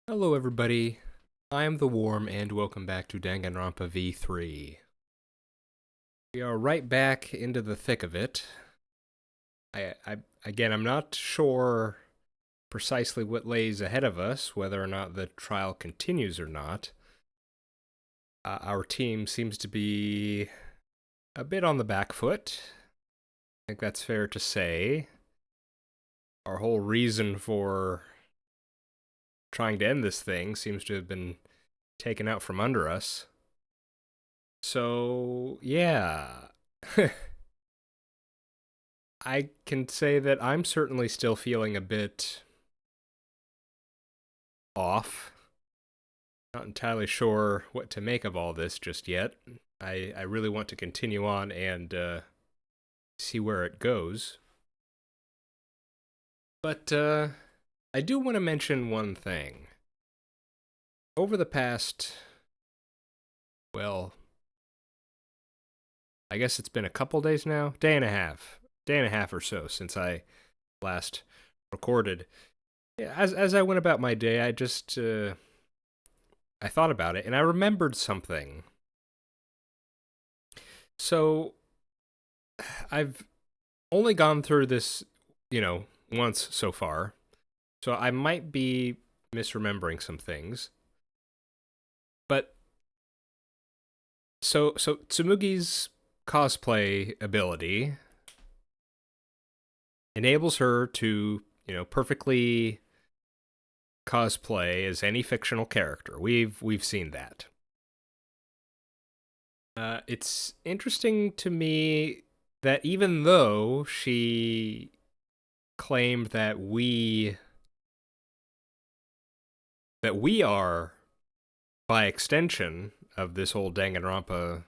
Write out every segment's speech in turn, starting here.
Hello everybody, I am the Warm and welcome back to Danganronpa V3. We are right back into the thick of it. Again, I'm not sure precisely what lays ahead of us, whether or not the trial continues or not. Our team seems to be a bit on the back foot. I think that's fair to say. Our whole reason for trying to end this thing seems to have been taken out from under us. So, yeah. I can say that I'm certainly still feeling a bit off. Not entirely sure what to make of all this just yet. I really want to continue on and see where it goes. But I do want to mention one thing. Over the past, well, I guess it's been a couple days now, day and a half or so since I last recorded. Yeah, as I went about my day, I just I thought about it and I remembered something. So I've only gone through this, once so far. So I might be misremembering some things. But so Tsumugi's cosplay ability enables her to, perfectly cosplay as any fictional character. We've seen that. It's interesting to me that even though she claimed that we are by extension of this whole Danganronpa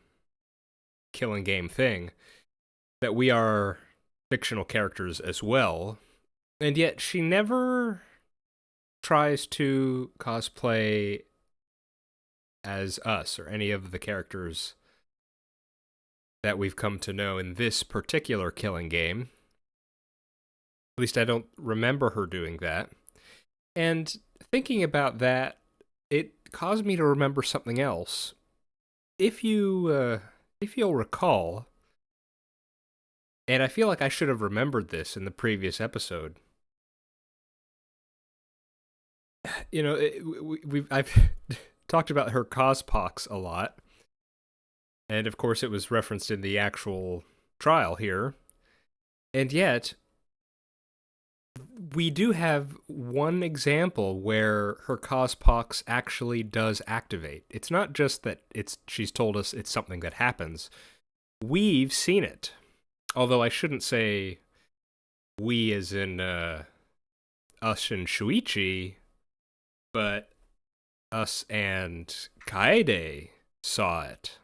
killing game thing, that we are fictional characters as well, and yet she never tries to cosplay as us or any of the characters that we've come to know in this particular killing game. At least I don't remember her doing that. And thinking about that, it caused me to remember something else. If you'll recall, and I feel like I should have remembered this in the previous episode. I've talked about her cospox a lot, and of course it was referenced in the actual trial here. And yet, we do have one example where her cospox actually does activate. It's not just that she's told us it's something that happens. We've seen it. Although I shouldn't say we as in us and Shuichi, but us and Kaede saw it.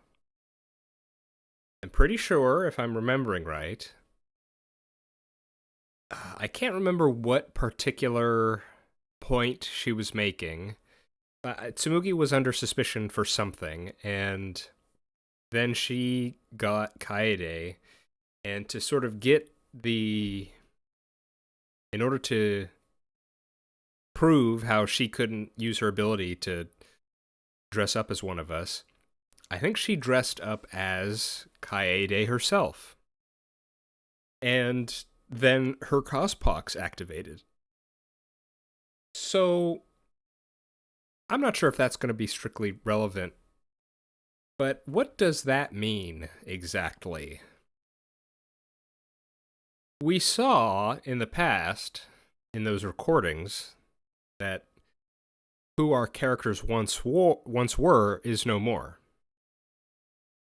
I'm pretty sure, if I'm remembering right, I can't remember what particular point she was making. Tsumugi was under suspicion for something, and then she got Kaede, and to sort of get in order to prove how she couldn't use her ability to dress up as one of us, I think she dressed up as Kaede herself. And then her cospox activated. So I'm not sure if that's going to be strictly relevant, but what does that mean exactly? We saw in the past, in those recordings, that who our characters once were is no more.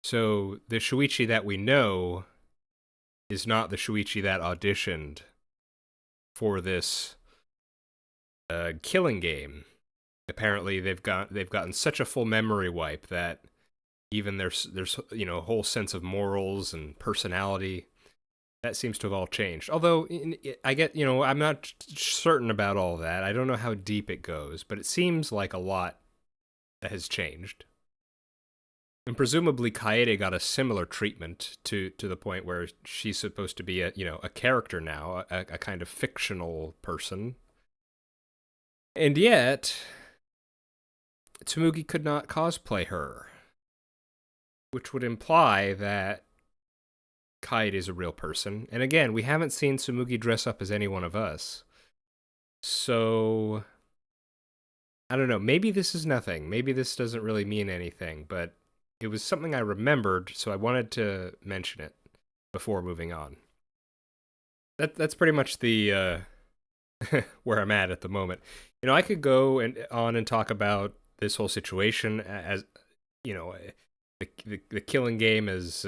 So the Shuichi that we know is not the Shuichi that auditioned for this killing game. Apparently, they've gotten such a full memory wipe that even there's a whole sense of morals and personality that seems to have all changed. Although I get I'm not certain about all that. I don't know how deep it goes, but it seems like a lot has changed. And presumably Kaede got a similar treatment to the point where she's supposed to be a character now, a kind of fictional person. And yet, Tsumugi could not cosplay her, which would imply that Kite is a real person. And again, we haven't seen Tsumugi dress up as any one of us. So, I don't know. Maybe this is nothing. Maybe this doesn't really mean anything, but it was something I remembered, so I wanted to mention it before moving on. That's pretty much the where I'm at the moment. You know, I could go on and talk about this whole situation as, you know, the killing game is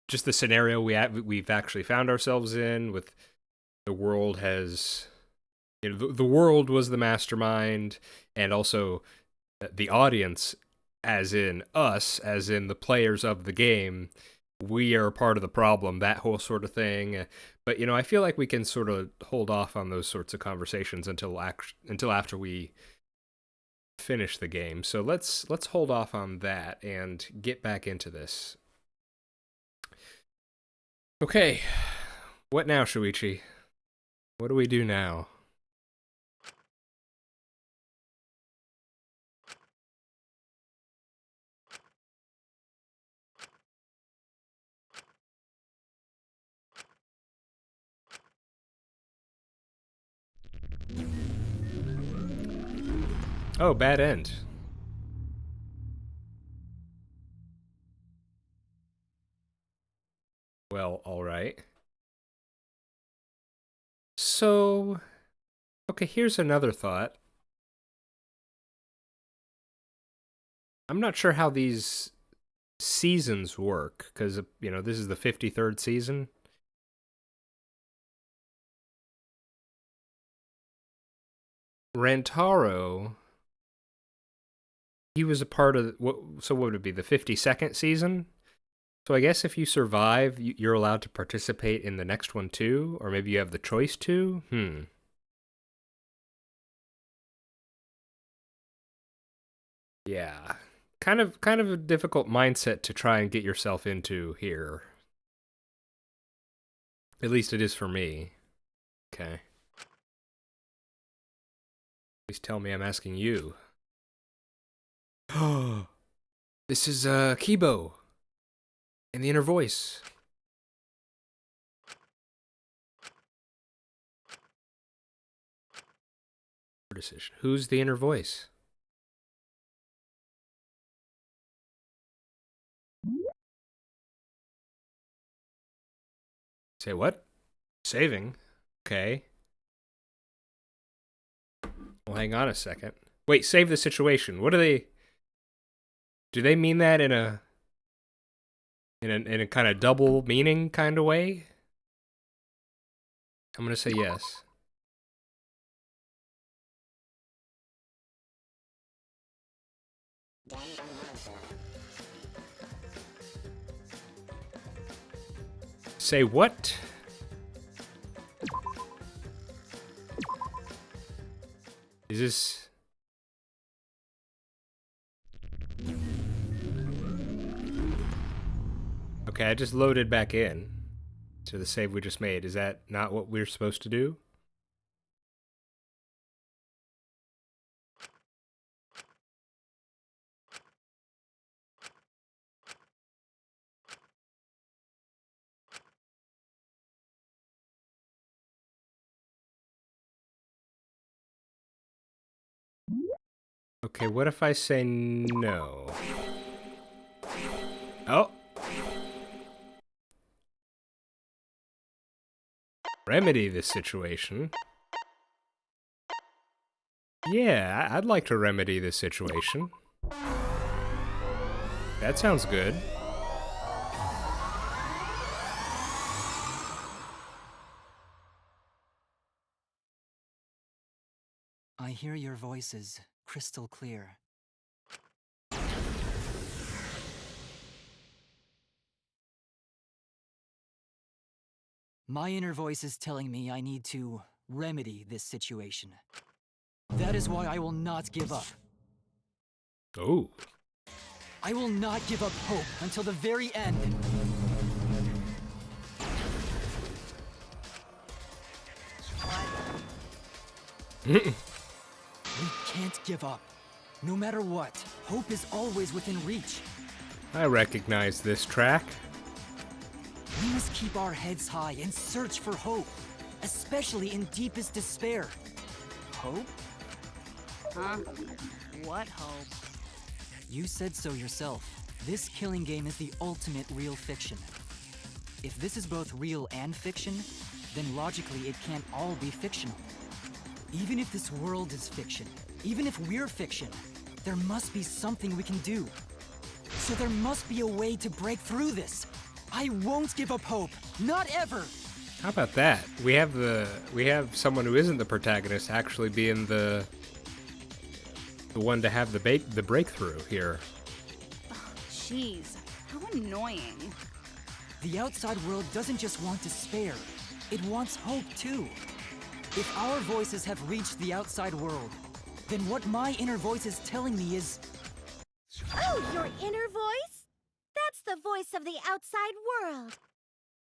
just the scenario we've actually found ourselves in. With the world has, you know, the world was the mastermind, and also the audience, as in us, as in the players of the game, we are part of the problem, that whole sort of thing. But, you know, I feel like we can sort of hold off on those sorts of conversations until after we finish the game. So let's hold off on that and get back into this. Okay, what now, Shuichi? What do we do now? Oh, bad end. Well, alright. So, okay, here's another thought. I'm not sure how these seasons work, because, you know, this is the 53rd season. Rantaro, he was a part of, so what would it be, the 52nd season? So I guess if you survive, you're allowed to participate in the next one too, or maybe you have the choice to? Yeah. Kind of a difficult mindset to try and get yourself into here. At least it is for me. Okay. Please tell me I'm asking you. Oh, this is Kibo in the inner voice. Decision. Who's the inner voice? Say what? Saving? Okay. Well, hang on a second. Wait, save the situation. What do they... Do they mean that in a kind of double meaning kind of way? I'm gonna say yes. Say what? Is this... Okay, I just loaded back in to the save we just made. Is that not what we're supposed to do? Okay, what if I say no? Oh! Remedy this situation. Yeah, I'd like to remedy this situation. That sounds good. I hear your voices crystal clear. My inner voice is telling me I need to remedy this situation. That is why I will not give up. Oh. I will not give up hope until the very end. We can't give up. No matter what, hope is always within reach. I recognize this track. We must keep our heads high and search for hope, especially in deepest despair. Hope? Huh? What hope? You said so yourself. This killing game is the ultimate real fiction. If this is both real and fiction, then logically it can't all be fictional. Even if this world is fiction, even if we're fiction, there must be something we can do. So there must be a way to break through this. I won't give up hope, not ever. How about that? We have someone who isn't the protagonist actually being the one to have the breakthrough here. Jeez, how annoying. The outside world doesn't just want despair, it wants hope too. If our voices have reached the outside world, then what my inner voice is telling me is... Oh, your inner voice? That's the voice of the outside world.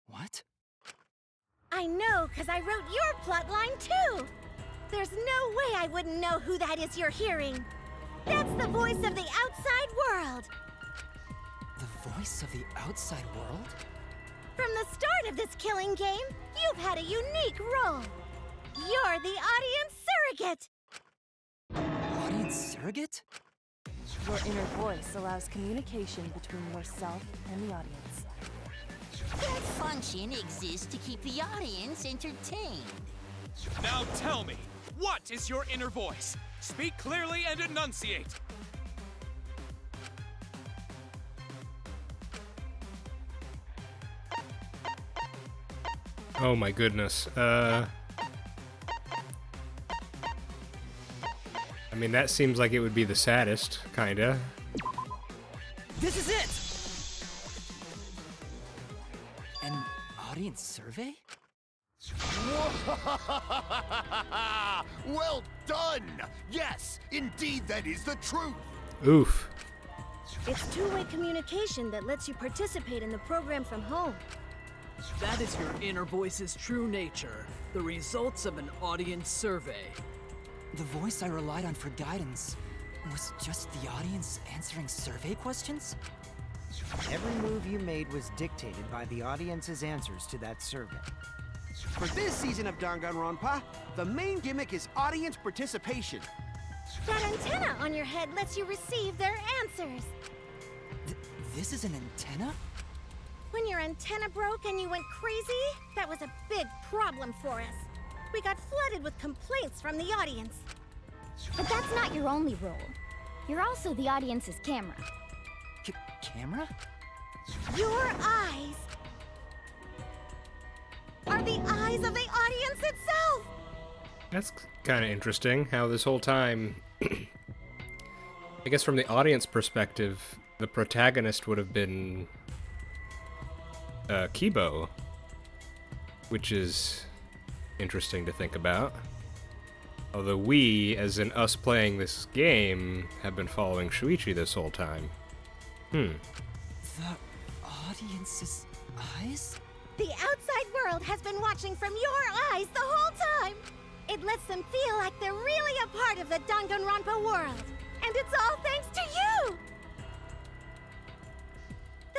What? I know, because I wrote your plotline too. There's no way I wouldn't know who that is you're hearing. That's the voice of the outside world. The voice of the outside world? From the start of this killing game, you've had a unique role. You're the audience surrogate. Audience surrogate? Your inner voice allows communication between yourself and the audience. That function exists to keep the audience entertained. Now tell me, what is your inner voice? Speak clearly and enunciate. Oh my goodness. I mean, that seems like it would be the saddest, kinda. This is it! An audience survey? Well done! Yes, indeed that is the truth! Oof. It's two-way communication that lets you participate in the program from home. That is your inner voice's true nature, the results of an audience survey. The voice I relied on for guidance was just the audience answering survey questions? Every move you made was dictated by the audience's answers to that survey. For this season of Danganronpa, the main gimmick is audience participation. That antenna on your head lets you receive their answers. This is an antenna? When your antenna broke and you went crazy, that was a big problem for us. We got flooded with complaints from the audience. But that's not your only role. You're also the audience's camera. Camera? Your eyes are the eyes of the audience itself! That's kind of interesting how this whole time, I guess from the audience perspective, the protagonist would have been Kibo, which is interesting to think about. Although we, as in us playing this game, have been following Shuichi this whole time. The audience's eyes? The outside world has been watching from your eyes the whole time! It lets them feel like they're really a part of the Danganronpa world. And it's all thanks to you!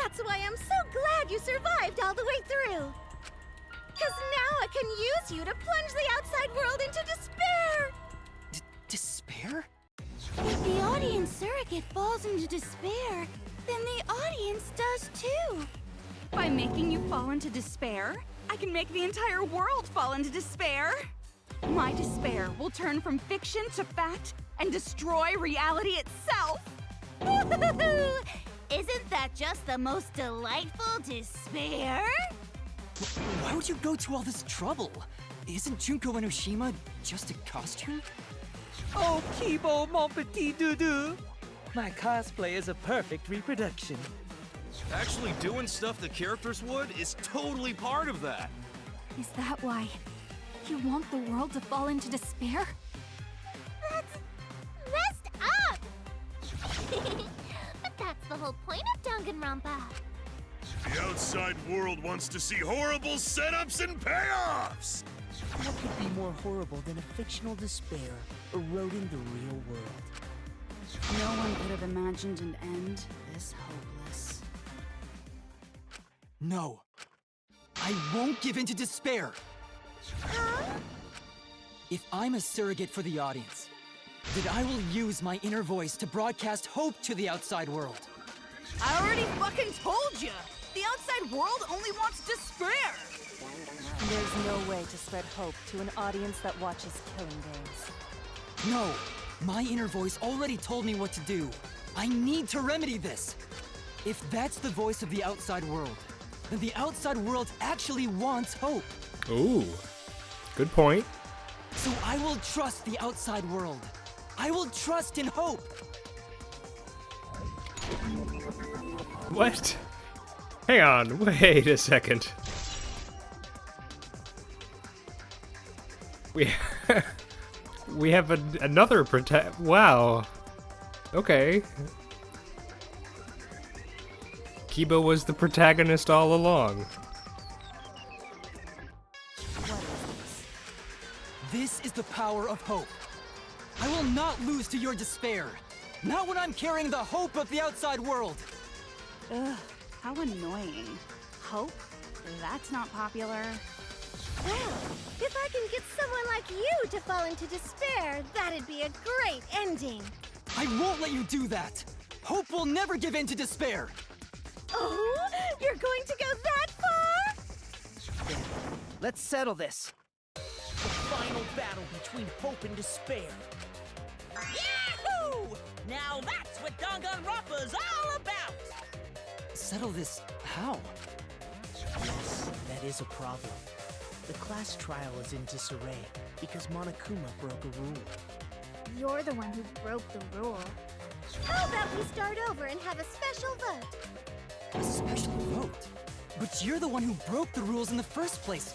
That's why I'm so glad you survived all the way through. 'Cause now I can use you to plunge the outside world into despair! Despair? If the audience surrogate falls into despair, then the audience does too. By making you fall into despair, I can make the entire world fall into despair. My despair will turn from fiction to fact and destroy reality itself. Woohoo! Isn't that just the most delightful despair? Why would you go to all this trouble? Isn't Junko Enoshima just a costume? Oh, Kibo, mon petit doudou! My cosplay is a perfect reproduction. Actually doing stuff the characters would is totally part of that. Is that why you want the world to fall into despair? That's messed up! But that's the whole point of Danganronpa. The outside world wants to see horrible setups and payoffs! What could be more horrible than a fictional despair eroding the real world? No one could have imagined an end this hopeless. No. I won't give in to despair. Huh? If I'm a surrogate for the audience, then I will use my inner voice to broadcast hope to the outside world. I already fucking told you! The outside world only wants despair! There's no way to spread hope to an audience that watches killing games. No, my inner voice already told me what to do. I need to remedy this. If that's the voice of the outside world, then the outside world actually wants hope. Ooh, good point. So I will trust the outside world. I will trust in hope. What? Hang on, wait a second. We have another protect. Wow. Okay. Kiba was the protagonist all along. This is the power of hope. I will not lose to your despair. Not when I'm carrying the hope of the outside world. Ugh, how annoying. Hope? That's not popular. Well, if I can get someone like you to fall into despair, that'd be a great ending. I won't let you do that. Hope will never give in to despair. Oh, you're going to go that far? There. Let's settle this. The final battle between hope and despair. Yahoo! Now that's what Danganronpa's all about! Settle this how? Yes, that is a problem. The class trial is in disarray because Monokuma broke a rule. You're the one who broke the rule. How about we start over and have a special vote? A special vote? But you're the one who broke the rules in the first place.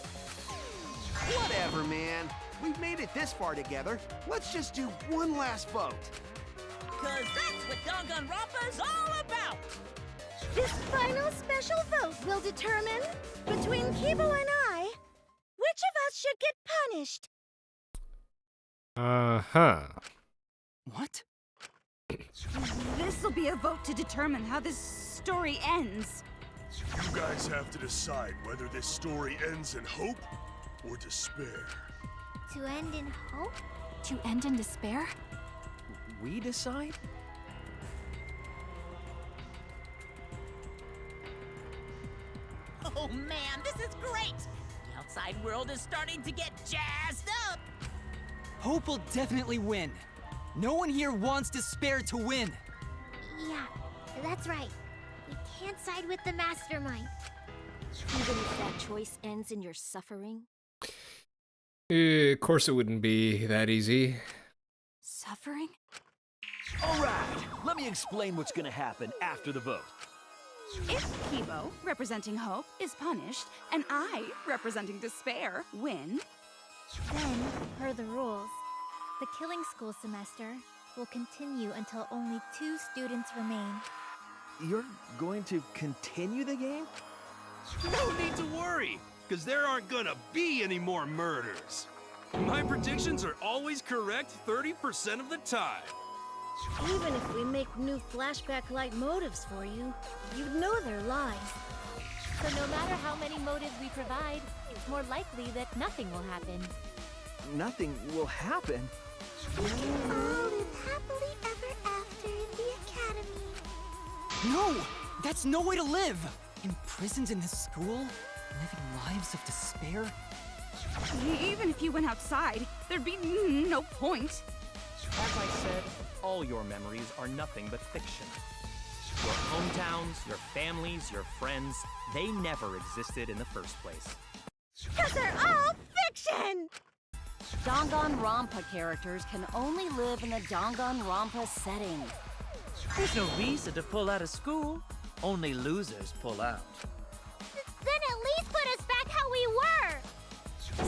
Whatever, man. We've made it this far together. Let's just do one last vote. Cause that's what Danganronpa's all about! This final special vote will determine, between Kibo and I, which of us should get punished. Uh-huh. What? This'll be a vote to determine how this story ends. You guys have to decide whether this story ends in hope or despair. To end in hope? To end in despair? We decide? Oh man, this is great! The outside world is starting to get jazzed up! Hope will definitely win. No one here wants despair to win. Yeah, that's right. We can't side with the mastermind. Even if that choice ends in your suffering? Of course it wouldn't be that easy. Suffering? Alright, let me explain what's gonna happen after the vote. If Kibo, representing hope, is punished, and I, representing despair, win, then, per the rules, the killing school semester will continue until only 2 students remain. You're going to continue the game? No need to worry, because there aren't gonna be any more murders. My predictions are always correct 30% of the time. Even if we make new flashback-like motives for you, you'd know they're lies. So no matter how many motives we provide, it's more likely that nothing will happen. Nothing will happen. We can all live happily ever after in the academy. No! That's no way to live! Imprisoned in this school? Living lives of despair? even if you went outside, there'd be no point. As I said, all your memories are nothing but fiction. Your hometowns, your families, your friends, they never existed in the first place. 'Cause they're all fiction! Danganronpa characters can only live in the Danganronpa setting. There's no reason to pull out of school. Only losers pull out. Then at least put us back how we were!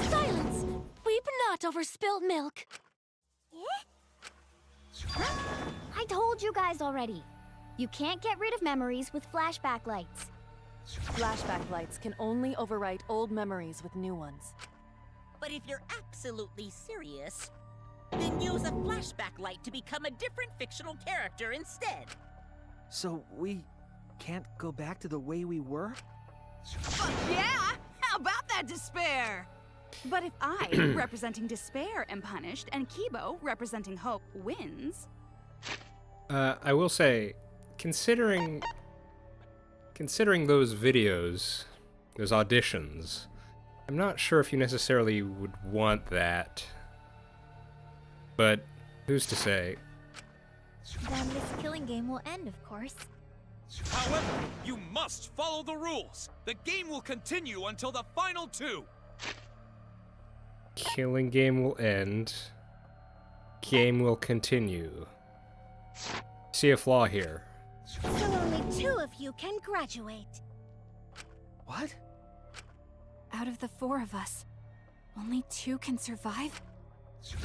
Silence! Weep not over spilt milk. I told you guys already. You can't get rid of memories with flashback lights. Flashback lights can only overwrite old memories with new ones. But if you're absolutely serious, then use a flashback light to become a different fictional character instead. So we can't go back to the way we were? Fuck yeah! How about that despair? But if I, representing despair, am punished, and Kibo, representing hope, wins... I will say, considering those videos, those auditions, I'm not sure if you necessarily would want that. But who's to say? Then this killing game will end, of course. However, you must follow the rules. The game will continue until the final two. Killing game will end. Game will continue. See a flaw here. So only 2 of you can graduate. What? Out of the 4 of us, only 2 can survive?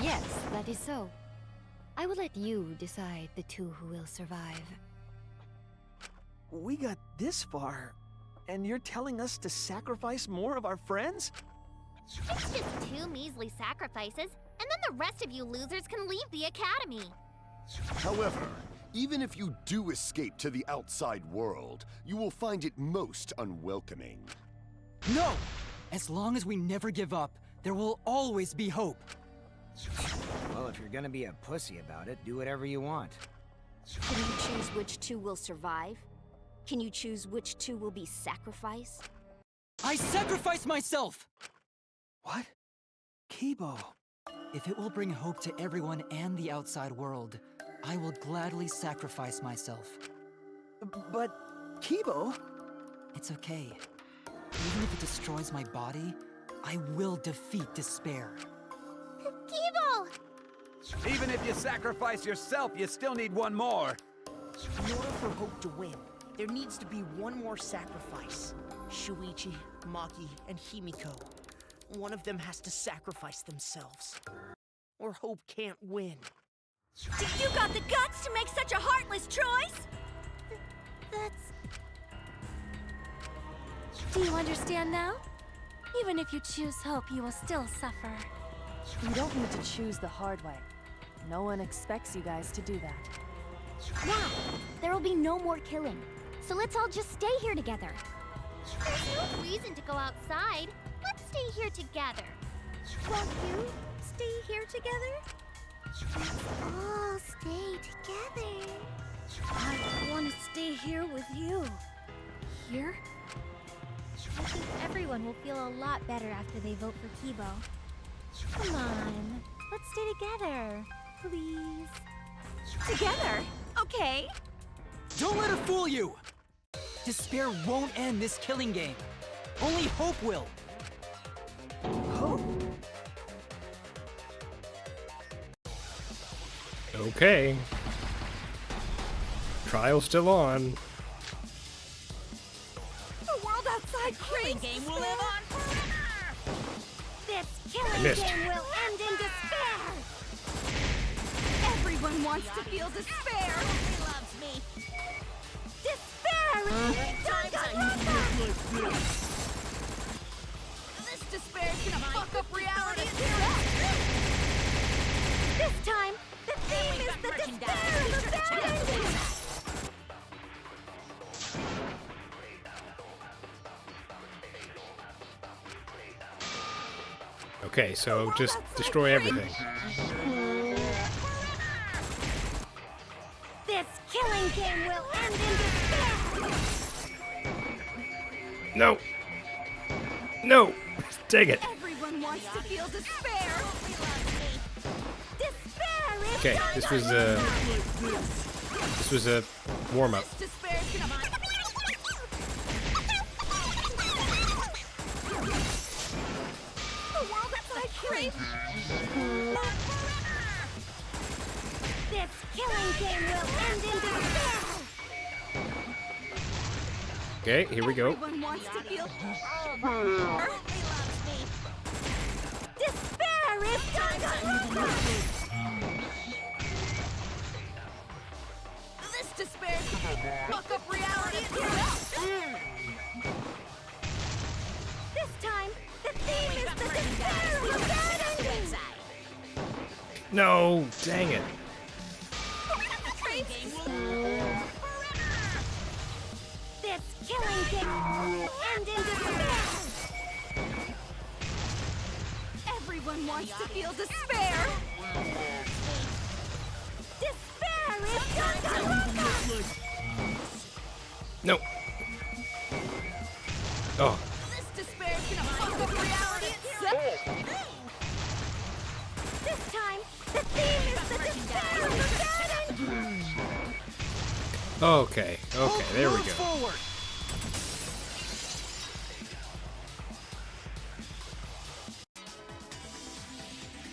Yes, that is so. I will let you decide the 2 who will survive. We got this far, and you're telling us to sacrifice more of our friends? It's just 2 measly sacrifices, and then the rest of you losers can leave the academy. However, even if you do escape to the outside world, you will find it most unwelcoming. No! As long as we never give up, there will always be hope. Well, if you're gonna be a pussy about it, do whatever you want. Can you choose which 2 will survive? Can you choose which 2 will be sacrificed? I sacrifice myself! What? Kibo. If it will bring hope to everyone and the outside world, I will gladly sacrifice myself. But, Kibo... It's okay. Even if it destroys my body, I will defeat despair. Kibo! Even if you sacrifice yourself, you still need one more. In order for Hope to win, there needs to be one more sacrifice. Shuichi, Maki, and Himiko. One of them has to sacrifice themselves. Or Hope can't win. You got the guts to make such a heartless choice? That's... Do you understand now? Even if you choose hope, you will still suffer. You don't need to choose the hard way. No one expects you guys to do that. Now, there will be no more killing. So let's all just stay here together. There's no reason to go outside. Let's stay here together. Won't you stay here together? Let's all stay together. I want to stay here with you. Here? I think everyone will feel a lot better after they vote for Kibo. Come on, let's stay together, please. Together? Okay. Don't let her fool you! Despair won't end this killing game. Only hope will. Hope? Okay. Trial's still on. The world outside craves game will live on forever! This killing missed. game will end in despair! Everyone wants to feel despair. Nobody loves me. Despair! This despair is gonna fuck up reality. This time, the theme is the despair of the bad. Okay, so just destroy everything. This killing game will end in despair! No! No! Take it! Everyone wants to feel despair. Despair is Okay, this was a warm-up. Despair is gonna... The world outside craves... This killing game will end in despair! Okay, here we go. Everyone wants to feel... Despair is Danganronpa! This despair is gonna fuck up reality. This time, the theme is the despair of the No, dang it. This killing game will end in despair! Everyone wants to feel despair! Despair is Danganronpa! No. Oh. This despair's gonna fuck up reality itself! This time, the theme is the despair of the dead! Okay, there we go. Forward.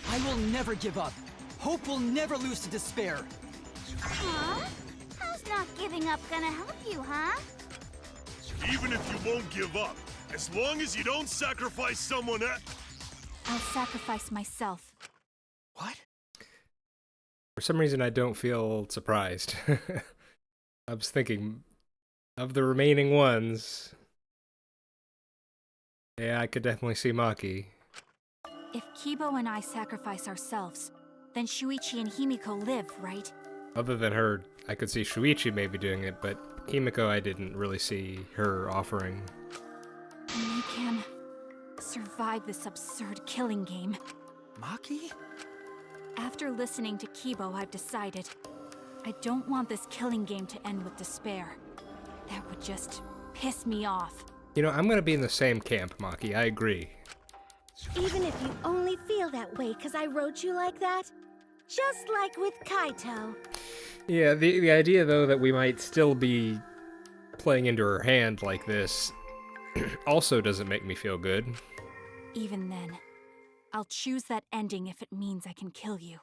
I will never give up. Hope will never lose to despair. Huh? How's not giving up gonna help you, huh? Even if you won't give up, as long as you don't sacrifice someone else. I'll sacrifice myself. What? For some reason, I don't feel surprised. I was thinking, of the remaining ones, yeah, I could definitely see Maki. If Kibo and I sacrifice ourselves, then Shuichi and Himiko live, right? Other than her, I could see Shuichi maybe doing it, but Himiko, I didn't really see her offering. And they can survive this absurd killing game. Maki? After listening to Kibo, I've decided I don't want this killing game to end with despair. That would just piss me off. You know, I'm gonna be in the same camp, Maki, I agree. Even if you only feel that way because I wrote you like that? Just like with Kaito. Yeah, the idea, though, that we might still be playing into her hand like this also doesn't make me feel good. Even then, I'll choose that ending if it means I can kill you.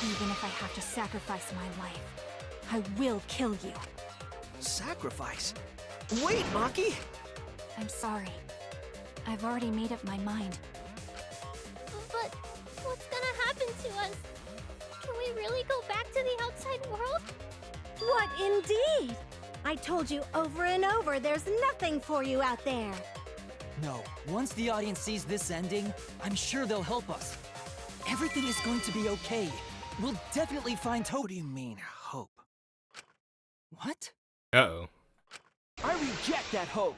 Even if I have to sacrifice my life, I will kill you. Sacrifice? Wait, Maki! I'm sorry. I've already made up my mind. But what's gonna happen to us? Can we really go back to the outside world? What indeed? I told you over and over there's nothing for you out there. No, once the audience sees this ending, I'm sure they'll help us. Everything is going to be okay. We'll definitely find hope. What do you mean, hope? What? Uh-oh. I reject that hope!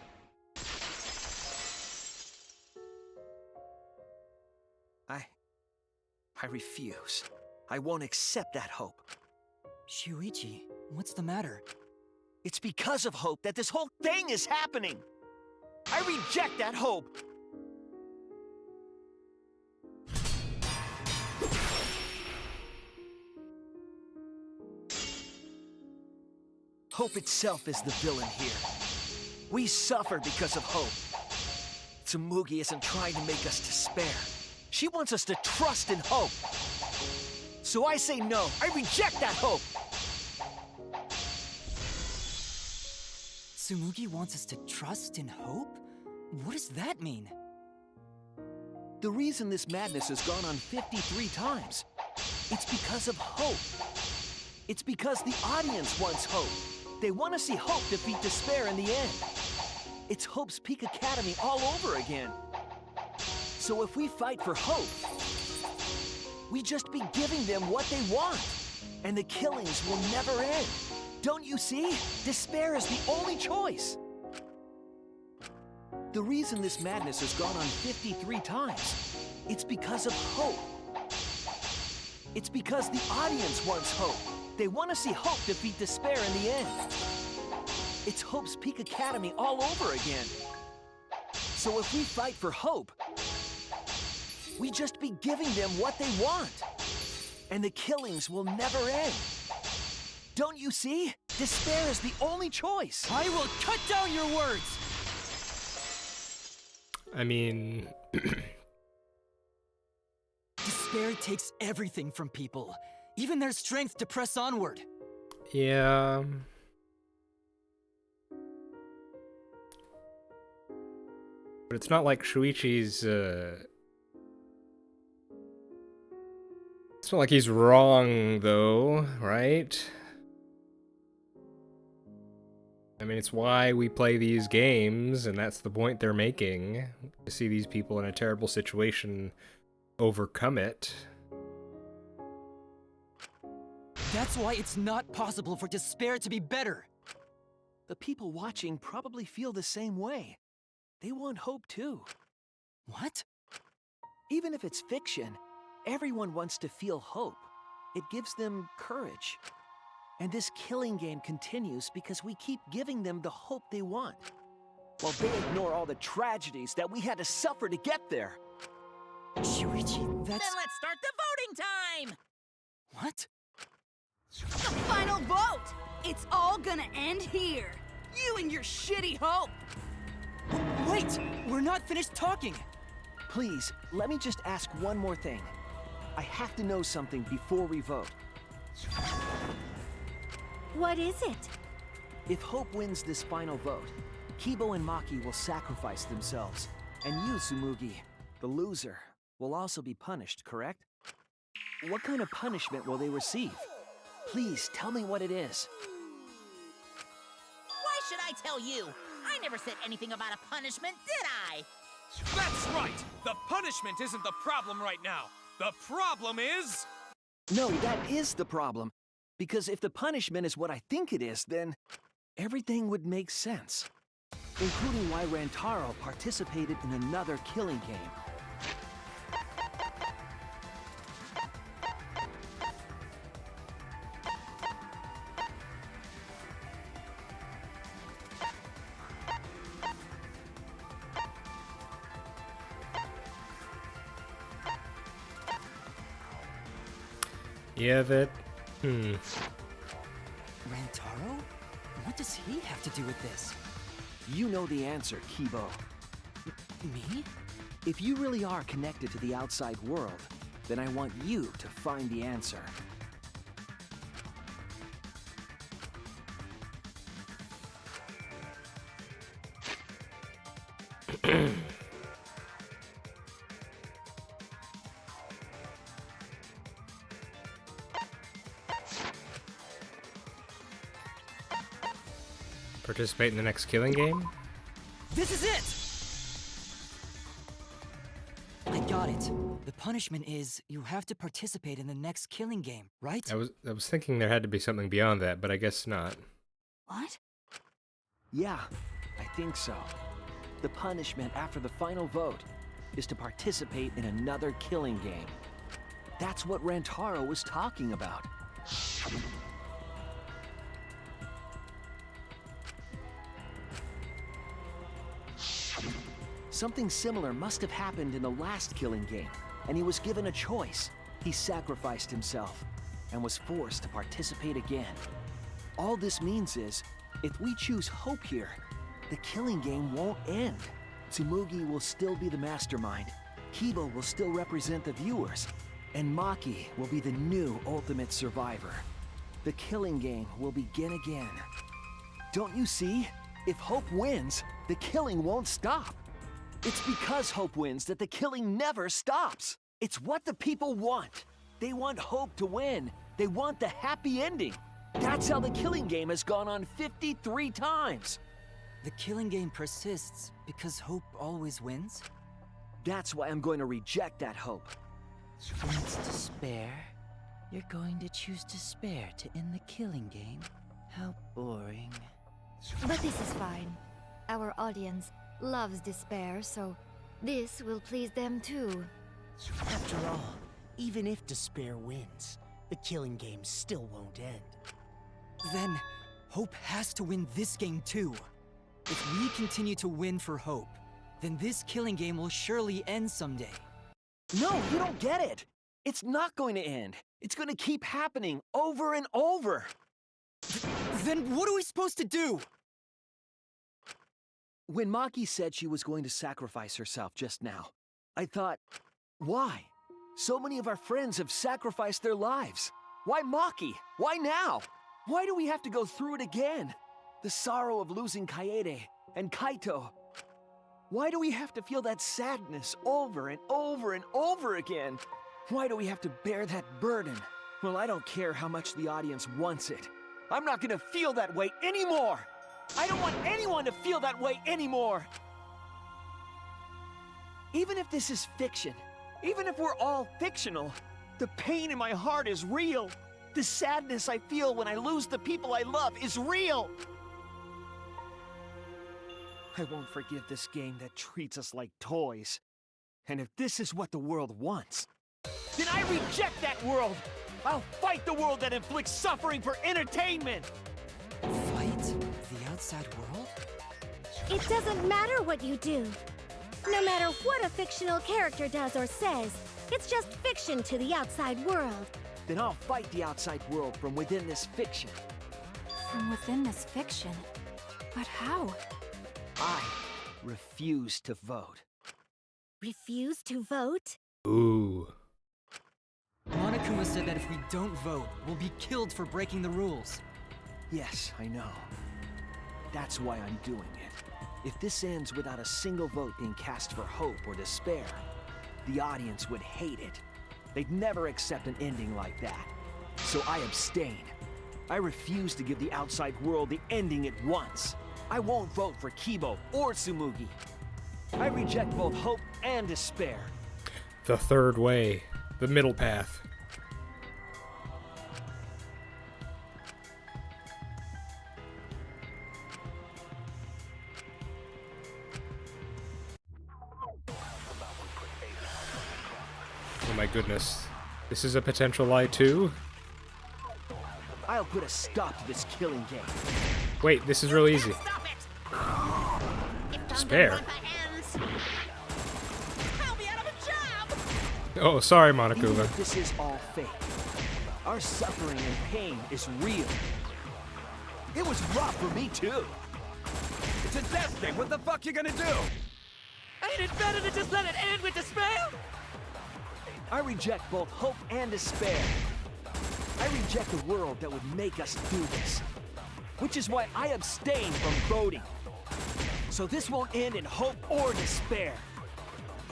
I refuse. I won't accept that hope. Shuichi, what's the matter? It's because of hope that this whole thing is happening! I reject that hope! Hope itself is the villain here. We suffer because of hope. Tsumugi isn't trying to make us despair. She wants us to trust in hope. So I say no. I reject that hope! Tsumugi wants us to trust in hope? What does that mean? The reason this madness has gone on 53 times, it's because of hope. It's because the audience wants hope. They want to see hope defeat despair in the end. It's Hope's Peak Academy all over again. So if we fight for hope, we just be giving them what they want. And the killings will never end. Don't you see? Despair is the only choice. The reason this madness has gone on 53 times, it's because of hope. It's because the audience wants hope. They want to see hope defeat despair in the end. It's Hope's Peak Academy all over again. So if we fight for hope, we just be giving them what they want. And the killings will never end. Don't you see? Despair is the only choice. I will cut down your words! I mean... Despair takes everything from people, even their strength to press onward. Yeah... But it's not like Shuichi's, It's not like he's wrong, though, right? I mean, it's why we play these games, and that's the point they're making. To see these people in a terrible situation overcome it. That's why it's not possible for despair to be better. The people watching probably feel the same way. They want hope too. What? Even if it's fiction, everyone wants to feel hope. It gives them courage. And this killing game continues because we keep giving them the hope they want. While they ignore all the tragedies that we had to suffer to get there. Shuichi, Then let's start the voting time! What? The final vote! It's all gonna end here! You and your shitty hope! Wait! We're not finished talking! Please, let me just ask one more thing. I have to know something before we vote. What is it? If Hope wins this final vote, Kibo and Maki will sacrifice themselves. And you, Tsumugi, the loser, will also be punished, correct? What kind of punishment will they receive? Please, tell me what it is. Why should I tell you? I never said anything about a punishment, did I? That's right! The punishment isn't the problem right now. The problem is... No, that is the problem. Because if the punishment is what I think it is, then everything would make sense. Including why Rantaro participated in another killing game. Yeah, that... Rantaro? What does he have to do with this? You know the answer, Kibo. Me? If you really are connected to the outside world, then I want you to find the answer. Participate in the next killing game? This is it! I got it. The punishment is you have to participate in the next killing game, right? I was thinking there had to be something beyond that, but I guess not. What? Yeah, I think so. The punishment after the final vote is to participate in another killing game. That's what Rantaro was talking about. Something similar must have happened in the last killing game, and he was given a choice. He sacrificed himself, and was forced to participate again. All this means is, if we choose hope here, the killing game won't end. Tsumugi will still be the mastermind, Kibo will still represent the viewers, and Maki will be the new ultimate survivor. The killing game will begin again. Don't you see? If Hope wins, the killing won't stop. It's because Hope wins that the killing never stops. It's what the people want. They want Hope to win. They want the happy ending. That's how the killing game has gone on 53 times. The killing game persists because Hope always wins? That's why I'm going to reject that hope. When it's despair, you're going to choose despair to end the killing game? How boring. But this is fine. Our audience loves despair, so this will please them too. After all, even if despair wins, the killing game still won't end. Then, Hope has to win this game too. If we continue to win for Hope, then this killing game will surely end someday. No, you don't get it! It's not going to end. It's going to keep happening over and over. Then what are we supposed to do? When Maki said she was going to sacrifice herself just now, I thought, why? So many of our friends have sacrificed their lives. Why Maki? Why now? Why do we have to go through it again? The sorrow of losing Kaede and Kaito. Why do we have to feel that sadness over and over and over again? Why do we have to bear that burden? Well, I don't care how much the audience wants it. I'm not gonna feel that way anymore! I don't want anyone to feel that way anymore! Even if this is fiction, even if we're all fictional, the pain in my heart is real. The sadness I feel when I lose the people I love is real! I won't forgive this game that treats us like toys. And if this is what the world wants, then I reject that world! I'll fight the world that inflicts suffering for entertainment! Fight the outside world? It doesn't matter what you do. No matter what a fictional character does or says, it's just fiction to the outside world. Then I'll fight the outside world from within this fiction. From within this fiction? But how? I refuse to vote. Refuse to vote? Ooh. Monokuma said that if we don't vote, we'll be killed for breaking the rules. Yes, I know. That's why I'm doing it. If this ends without a single vote being cast for hope or despair, the audience would hate it. They'd never accept an ending like that. So I abstain. I refuse to give the outside world the ending it wants. I won't vote for Kibo or Tsumugi. I reject both hope and despair. The third way. The middle path. Oh my goodness. This is a potential lie too? I'll put a stop to this killing game. Wait, this is real easy. Despair. Oh, sorry, Even Monokuma. if this is all fake, our suffering and pain is real. It was rough for me too. It's a death thing, what the fuck you gonna do? Ain't it better to just let it end with despair? I reject both hope and despair. I reject a world that would make us do this. Which is why I abstain from voting. So this won't end in hope or despair.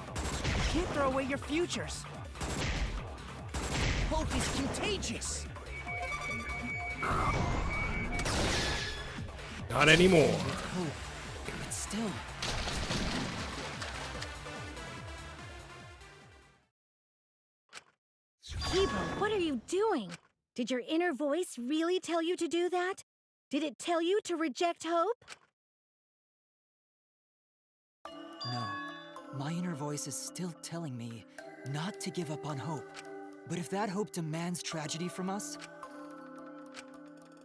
You can't throw away your futures. Hope is contagious. Not anymore. Hope. But still. Kibo, what are you doing? Did your inner voice really tell you to do that? Did it tell you to reject hope? No. My inner voice is still telling me not to give up on hope. But if that hope demands tragedy from us,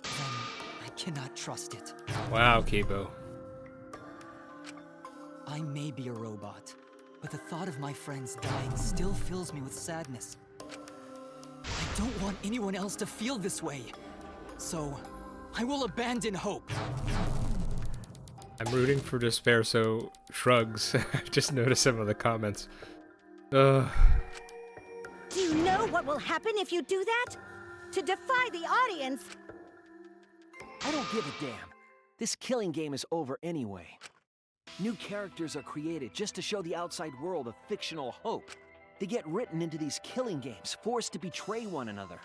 then I cannot trust it. Wow, Kibo. I may be a robot, but the thought of my friends dying still fills me with sadness. I don't want anyone else to feel this way. So, I will abandon hope. I'm rooting for despair, so shrugs. I just noticed some of the comments. Do you know what will happen if you do that? To defy the audience! I don't give a damn. This killing game is over anyway. New characters are created just to show the outside world a fictional hope. They get written into these killing games, forced to betray one another.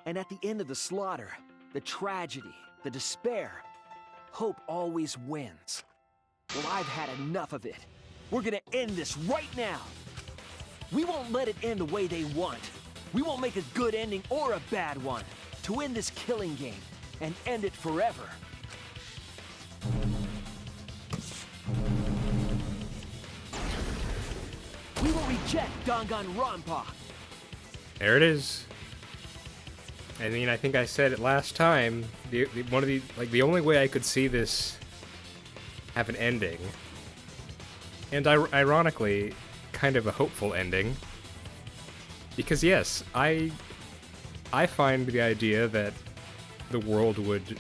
And at the end of the slaughter, the tragedy, the despair, hope always wins. Well, I've had enough of it. We're gonna end this right now. We won't let it end the way they want. We won't make a good ending or a bad one. To end this killing game and end it forever. We will reject Danganronpa. There it is. I mean, I think I said it last time. The only way I could see this have an ending, and ironically, kind of a hopeful ending, because yes, I find the idea that the world would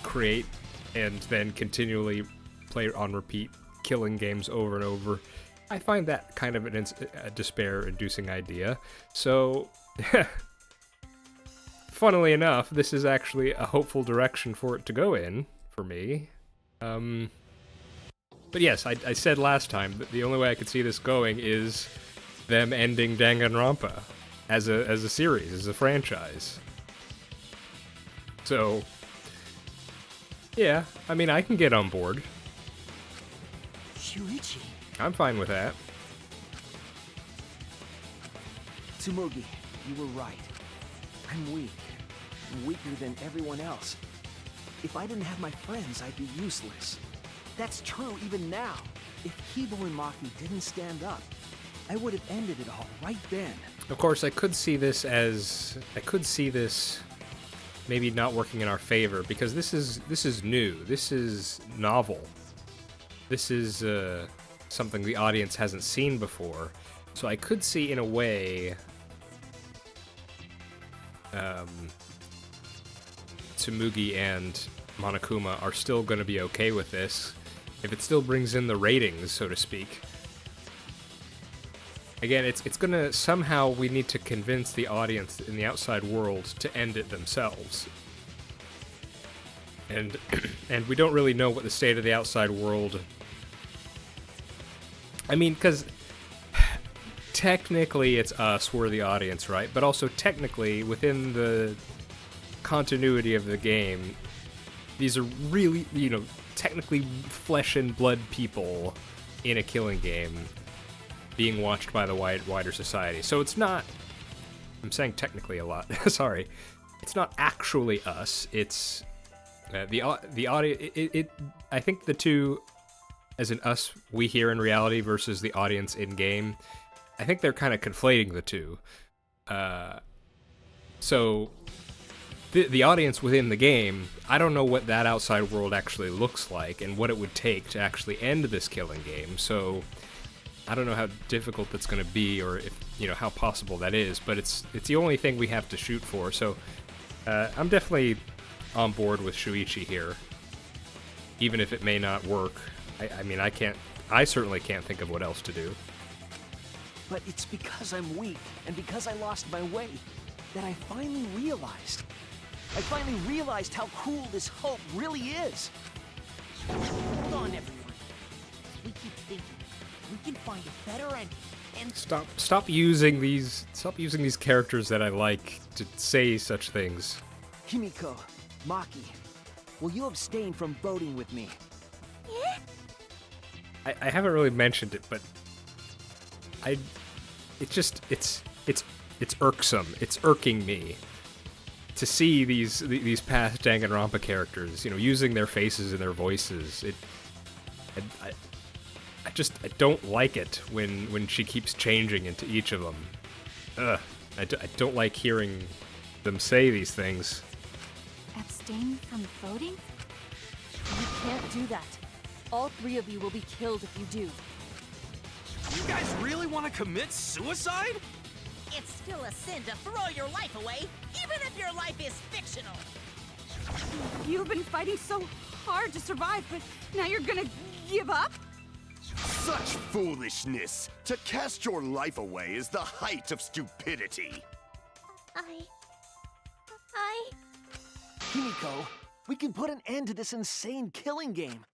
create and then continually play on repeat, killing games over and over. I find that kind of a despair-inducing idea. So, funnily enough, this is actually a hopeful direction for it to go in, for me. But yes, I said last time that the only way I could see this going is them ending Danganronpa as a series, as a franchise. So, yeah, I mean, I can get on board. Shuichi. I'm fine with that. Tsumugi, you were right. I'm weak. I'm weaker than everyone else. If I didn't have my friends, I'd be useless. That's true even now. If Kibo and Maki didn't stand up, I would have ended it all right then. Of course, I could see this maybe not working in our favor, because this is new. This is novel. This is something the audience hasn't seen before. So I could see, in a way, Tsumugi and Monokuma are still going to be okay with this, if it still brings in the ratings, so to speak. Again, it's gonna, somehow we need to convince the audience in the outside world to end it themselves. And and we don't really know what the state of the outside world... I mean, because technically it's us, we're the audience, right? But also technically, within the continuity of the game, these are really, you know, technically flesh and blood people in a killing game being watched by the wider society. So it's not, I'm saying technically a lot, sorry. It's not actually us, it's the audio, I think the two, as in us, we here in reality versus the audience in-game, I think they're kind of conflating the two. So the audience within the game, I don't know what that outside world actually looks like and what it would take to actually end this killing game, so I don't know how difficult that's going to be, or if, you know, how possible that is, but it's the only thing we have to shoot for, so I'm definitely on board with Shuichi here, even if it may not work. I mean, I certainly can't think of what else to do. But it's because I'm weak, and because I lost my way, that I finally realized. I finally realized how cruel this hope really is. Hold on, everyone. We keep thinking we can find a better ending. And Stop using these characters that I like to say such things. Himiko, Maki, will you abstain from voting with me? I haven't really mentioned it, but it's irksome. It's irking me to see these past Danganronpa characters, you know, using their faces and their voices. I don't like it when she keeps changing into each of them. Ugh. I don't like hearing them say these things. Abstain from voting? You can't do that. All three of you will be killed if you do. You guys really want to commit suicide? It's still a sin to throw your life away, even if your life is fictional. You've been fighting so hard to survive, but now you're gonna give up? Such foolishness! To cast your life away is the height of stupidity. Himiko, we can put an end to this insane killing game.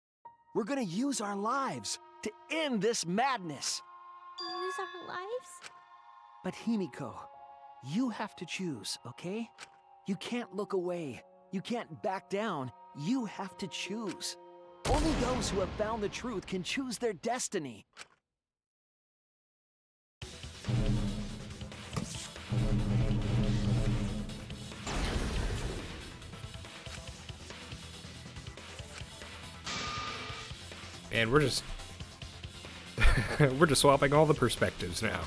We're gonna use our lives to end this madness. Use our lives? But Himiko, you have to choose, okay? You can't look away. You can't back down. You have to choose. Only those who have found the truth can choose their destiny. And we're just swapping all the perspectives now.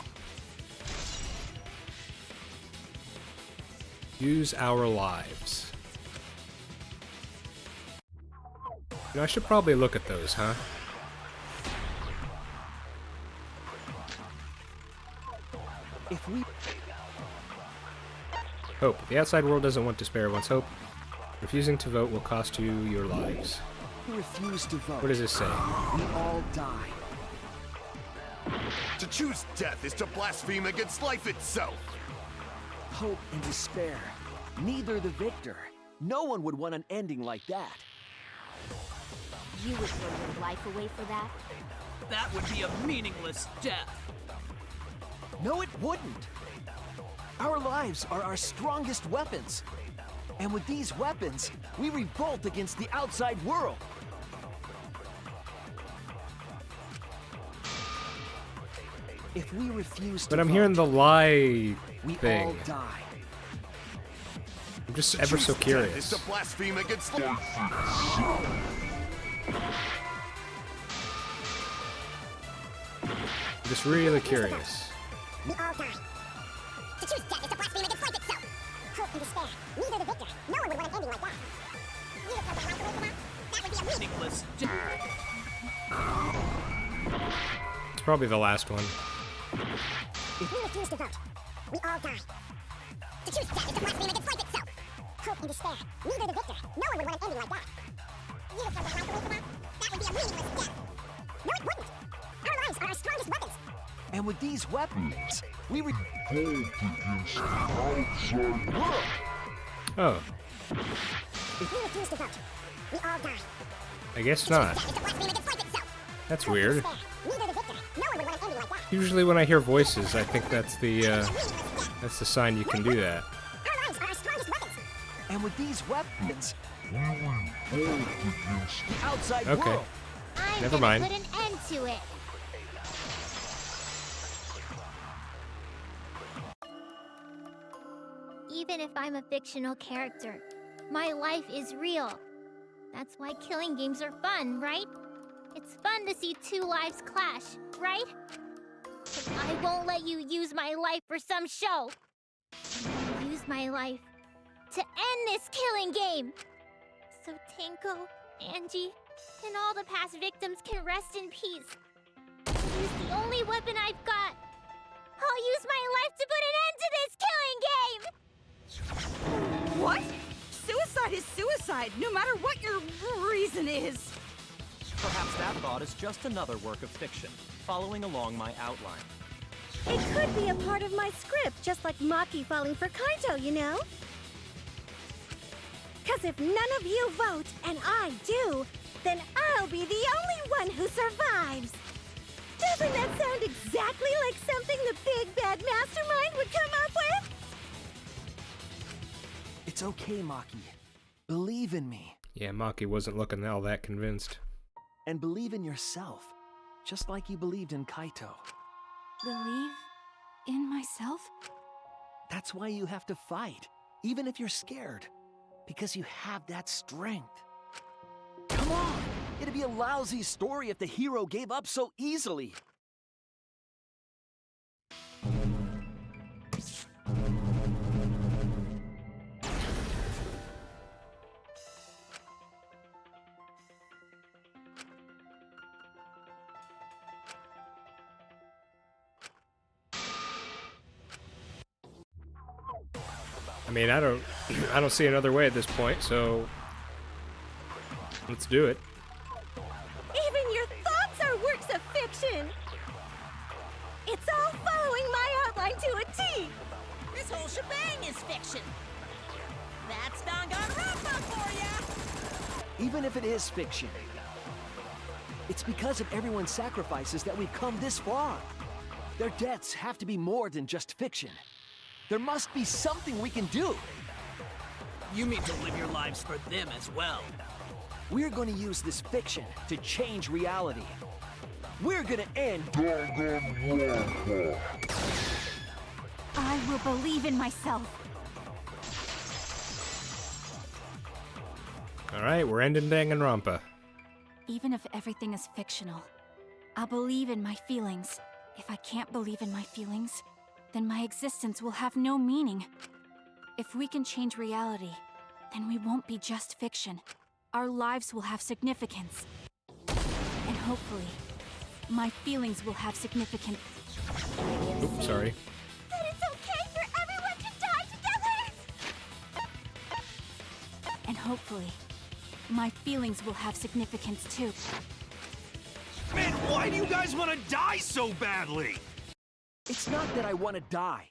Use our lives. You know, I should probably look at those, huh? If we... Hope. The outside world doesn't want to spare one's hope. Refusing to vote will cost you your lives. Who refuse to vote? What does this say? We all die. To choose death is to blaspheme against life itself. Hope and despair. Neither the victor. No one would want an ending like that. You would throw your life away for that? That would be a meaningless death. No, it wouldn't. Our lives are our strongest weapons. And with these weapons, we revolt against the outside world. If we refuse to But I'm vote, hearing the lie we thing. all die. I'm just ever so curious. To blaspheme against I'm just really curious. We all die. To choose death is to blaspheme against life itself. Hope and despair. Neither the victor. No one would want an ending like that. You would put your life away for that? That would be a Nicholas. It's probably the last one. We refuse to vote. We all die. To choose death is to blaspheme against life itself. Hope and despair. Neither the victor. No one would want an ending like that. You would put your life away for that? That would be a meaningless death. No, it wouldn't. Our lives are our strongest weapons. And with these weapons, we revolt against the outside world. Oh. If we refuse to vote, we all die. I guess not. That's weird. Usually when I hear voices, I think that's the sign you can do that. And with these weapons, we revolt against the outside Okay. world. Never mind. Put an end to it. Even if I'm a fictional character, my life is real. That's why killing games are fun, right? It's fun to see two lives clash, right? But I won't let you use my life for some show. I'll use my life to end this killing game. So Tenko, Angie, and all the past victims can rest in peace. I'll use the only weapon I've got. I'll use my life to put an end to this killing game! What? Suicide is suicide, no matter what your reason is. Perhaps that thought is just another work of fiction, following along my outline. It could be a part of my script, just like Maki falling for Kaito, you know? Cause if none of you vote, and I do, then I'll be the only one who survives. Doesn't that sound exactly like something the big bad mastermind would come up with? It's okay, Maki. Believe in me. Yeah, Maki wasn't looking all that convinced. And believe in yourself, just like you believed in Kaito. Believe in myself? That's why you have to fight, even if you're scared. Because you have that strength. Come on! It'd be a lousy story if the hero gave up so easily. I mean, I don't see another way at this point, so let's do it. Even your thoughts are works of fiction! It's all following my outline to a T! This whole shebang is fiction. That's Danganronpa for ya! Even if it is fiction, it's because of everyone's sacrifices that we've come this far. Their deaths have to be more than just fiction. There must be something we can do. You mean to live your lives for them as well. We're going to use this fiction to change reality. We're going to end Danganronpa. I will believe in myself. Alright, we're ending Danganronpa. Even if everything is fictional, I'll believe in my feelings. If I can't believe in my feelings, then my existence will have no meaning. If we can change reality, then we won't be just fiction. Our lives will have significance. And hopefully, my feelings will have significance. Oops, sorry. That it's okay for everyone to die together! And hopefully, my feelings will have significance too. Man, why do you guys want to die so badly? It's not that I want to die.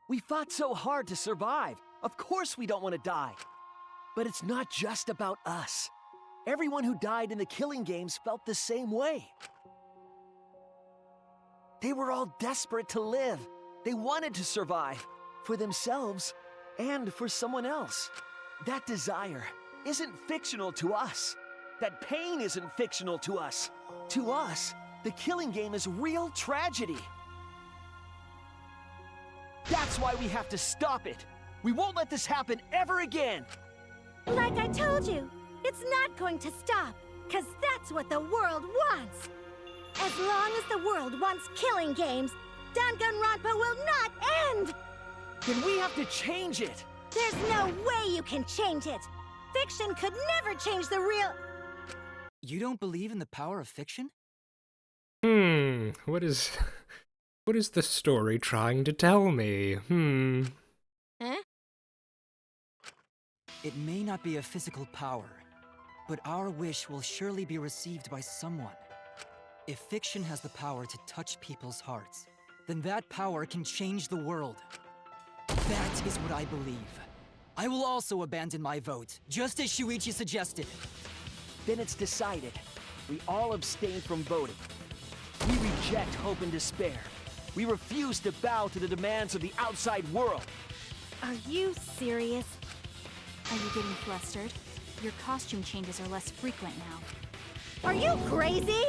We fought so hard to survive. Of course we don't want to die. But it's not just about us. Everyone who died in the killing games felt the same way. They were all desperate to live. They wanted to survive. For themselves and for someone else. That desire isn't fictional to us. That pain isn't fictional to us. To us, the killing game is real tragedy. That's why we have to stop it. We won't let this happen ever again! Like I told you, it's not going to stop, because that's what the world wants. As long as the world wants killing games, Danganronpa will not end! Then we have to change it! There's no way you can change it! Fiction could never change the real... You don't believe in the power of fiction? What is the story trying to tell me? Huh? It may not be a physical power, but our wish will surely be received by someone. If fiction has the power to touch people's hearts, then that power can change the world. That is what I believe. I will also abandon my vote, just as Shuichi suggested. Then it's decided. We all abstain from voting. We reject hope and despair. We refuse to bow to the demands of the outside world. Are you serious? Are you getting flustered? Your costume changes are less frequent now. Are you crazy?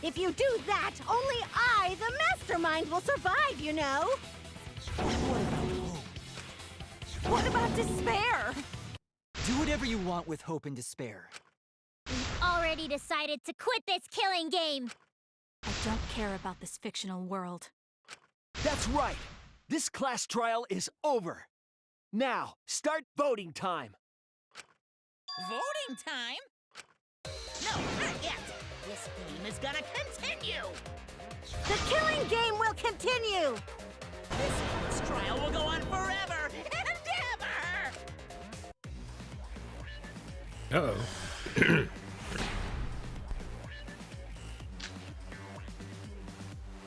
If you do that, only I, the mastermind, will survive, you know? What about despair? Do whatever you want with hope and despair. We've already decided to quit this killing game. I don't care about this fictional world. That's right! This class trial is over! Now, start voting time! Voting time? No, not yet. This game is gonna continue. The killing game will continue! This trial will go on forever and ever! Uh-oh.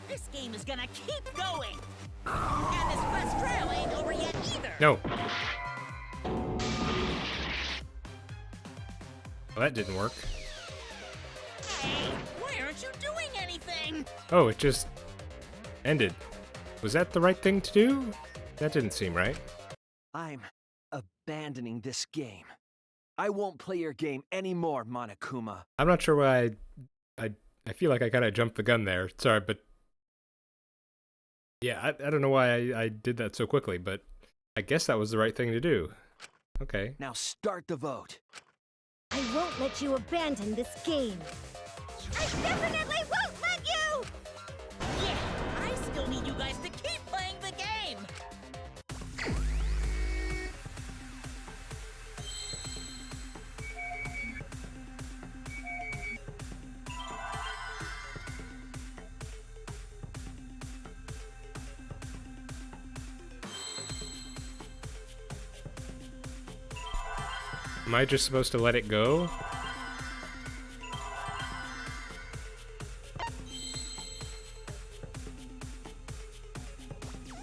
This game is gonna keep going! And this quest trail ain't over yet either! No. Well, that didn't work. Hey, why aren't you doing anything? Oh, it just ended. Was that the right thing to do? That didn't seem right. I'm abandoning this game. I won't play your game anymore, Monokuma. I'm not sure why I feel like I kind of jumped the gun there. Sorry, but yeah, I don't know why I did that so quickly, but I guess that was the right thing to do. Okay. Now start the vote. I won't let you abandon this game. I definitely won't let you! Yeah, I still need you guys to keep playing the game! Am I just supposed to let it go?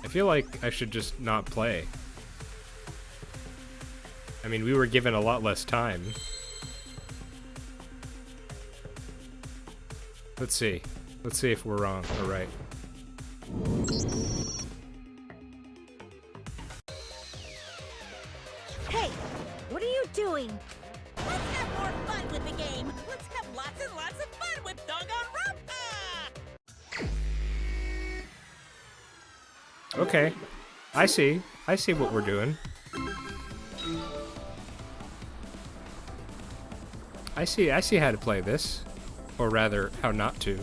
I feel like I should just not play. I mean, we were given a lot less time. Let's see. Let's see if we're wrong or right. Hey, what are you doing? Let's have more fun with the game! Let's have lots and lots of fun with Danganronpa! Okay. I see. I see what we're doing. I see how to play this. Or rather, how not to.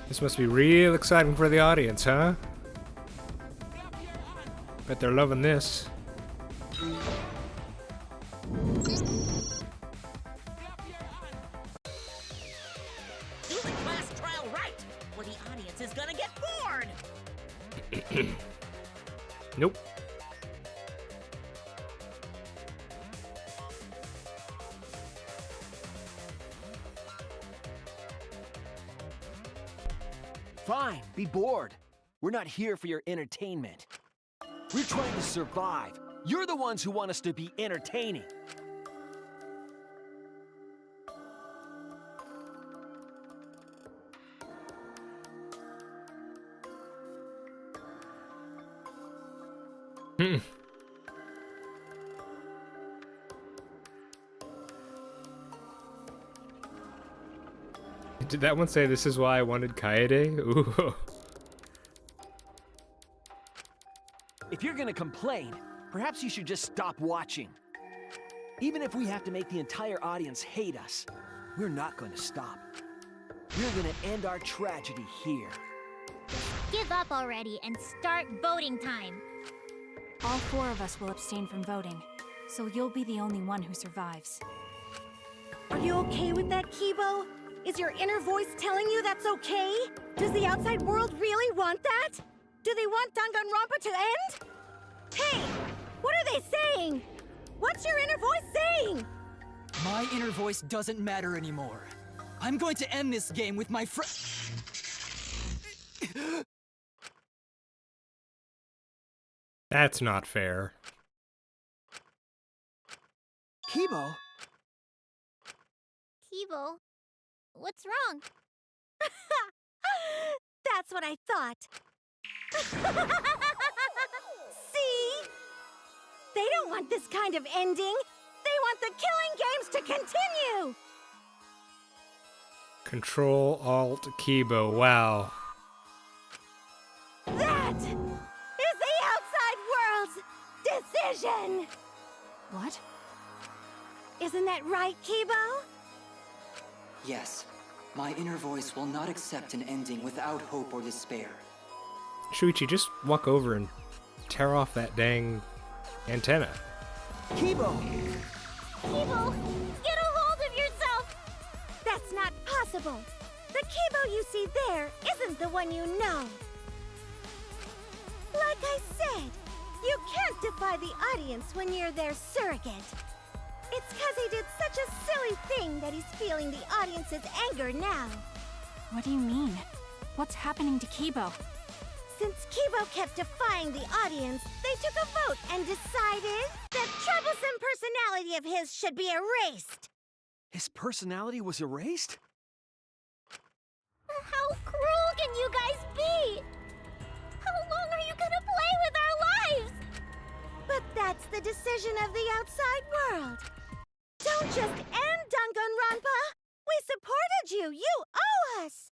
This must be real exciting for the audience, huh? Bet they're loving this. Do the class trial right, or the audience is gonna get bored! Nope. Fine, be bored. We're not here for your entertainment. We're trying to survive. You're the ones who want us to be entertaining. Hmm. Did that one say this is why I wanted Kaede? Ooh. If you're gonna complain, perhaps you should just stop watching. Even if we have to make the entire audience hate us, we're not gonna stop. We're gonna end our tragedy here. Give up already and start voting time. All 4 of us will abstain from voting, so you'll be the only one who survives. Are you okay with that, Kibo? Is your inner voice telling you that's okay? Does the outside world really want that? Do they want Danganronpa to end? Hey! What are they saying? What's your inner voice saying? My inner voice doesn't matter anymore. I'm going to end this game with my friend. That's not fair. Kibo? Kibo, what's wrong? That's what I thought. See? They don't want this kind of ending. They want the killing games to continue. Control Alt Kibo. Wow. That is the outside world's decision. What? Isn't that right, Kibo? Yes. My inner voice will not accept an ending without hope or despair. Shuichi, just walk over and tear off that dang antenna. Kibo! Kibo, get a hold of yourself! That's not possible. The Kibo you see there isn't the one you know. Like I said, you can't defy the audience when you're their surrogate. It's because he did such a silly thing that he's feeling the audience's anger now. What do you mean? What's happening to Kibo? Since Kibo kept defying the audience, they took a vote and decided that troublesome personality of his should be erased. His personality was erased? How cruel can you guys be? How long are you gonna play with our lives? But that's the decision of the outside world. Don't just end Danganronpa! We supported you! You owe us!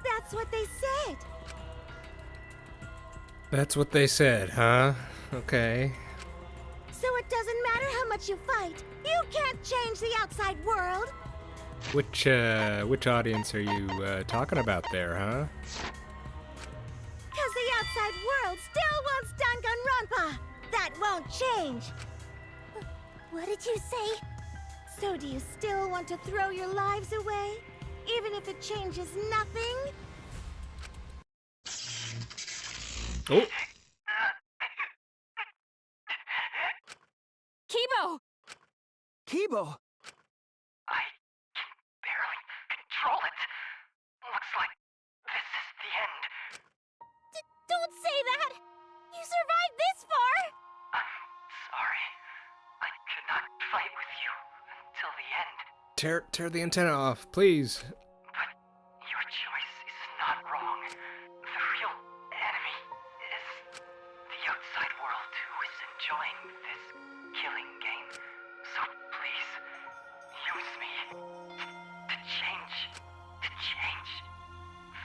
That's what they said. That's what they said, huh? Okay. So it doesn't matter how much you fight. You can't change the outside world. Which audience are you talking about there, huh? Because the outside world still wants Danganronpa. That won't change. What did you say? So do you still want to throw your lives away? Even if it changes nothing? Oh. Kibo! Kibo! I can barely control it. Looks like this is the end. Don't say that! You survived this far! I'm sorry. I could not fight with you until the end. Tear the antenna off, please. But your choice is not wrong. The real enemy is the outside world who is enjoying this killing game. So please, use me to change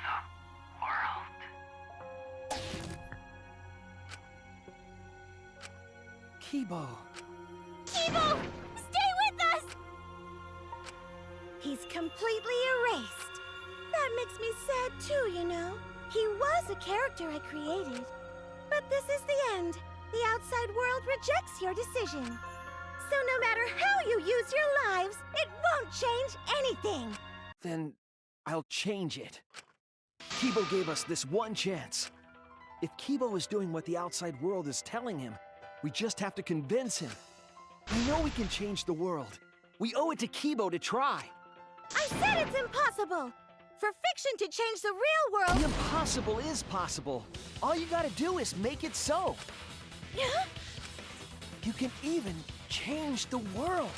the world. Kibo. Kibo! Stay with us! He's completely erased. That makes me sad too, you know. He was a character I created. But this is the end. The outside world rejects your decision. So no matter how you use your lives, it won't change anything. Then I'll change it. Kibo gave us this one chance. If Kibo is doing what the outside world is telling him, we just have to convince him. I know we can change the world. We owe it to Kibo to try. I said it's impossible! For fiction to change the real world... The impossible is possible. All you gotta do is make it so. You can even change the world.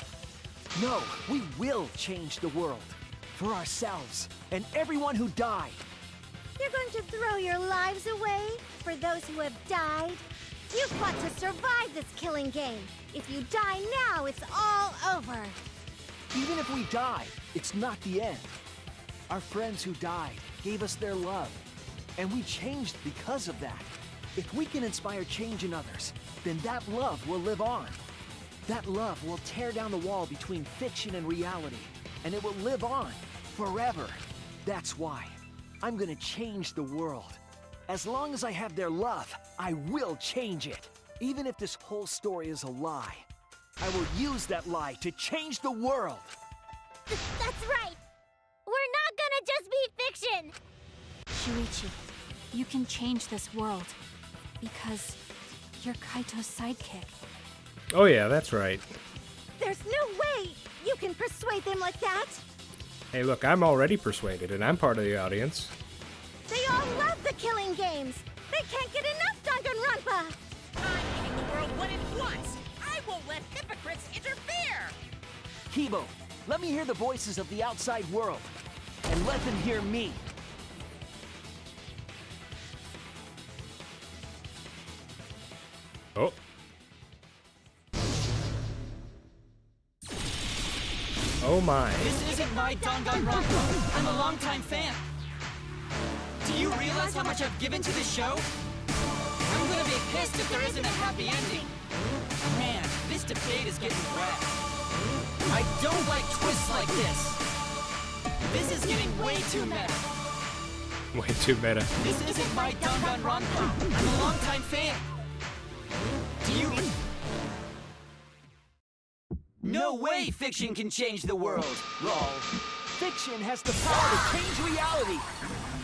No, we will change the world. For ourselves, and everyone who died. You're going to throw your lives away for those who have died? You fought to survive this killing game. If you die now, it's all over. Even if we die, it's not the end. Our friends who died gave us their love, and we changed because of that. If we can inspire change in others, then that love will live on. That love will tear down the wall between fiction and reality, and it will live on forever. That's why I'm gonna change the world. As long as I have their love, I will change it. Even if this whole story is a lie, I will use that lie to change the world. That's right. We're not gonna just be fiction. Shuichi, you can change this world. Because you're Kaito's sidekick. Oh yeah, that's right. There's no way you can persuade them like that. Hey look, I'm already persuaded, and I'm part of the audience. They all love the killing games. They can't get enough Danganronpa. I'm giving the world what it wants. I won't let hypocrites interfere. Kibo, let me hear the voices of the outside world, and let them hear me. Oh. Oh my. This isn't my Danganronpa. I'm a longtime fan. Do you realize how much I've given to this show? I'm gonna be pissed if there isn't a happy ending. Man, this debate is getting wet. I don't like twists like this. This is getting way too meta. Way too meta. This isn't my Danganronpa. I'm a longtime fan. Do you... No way fiction can change the world, lol. Fiction has the power to change reality.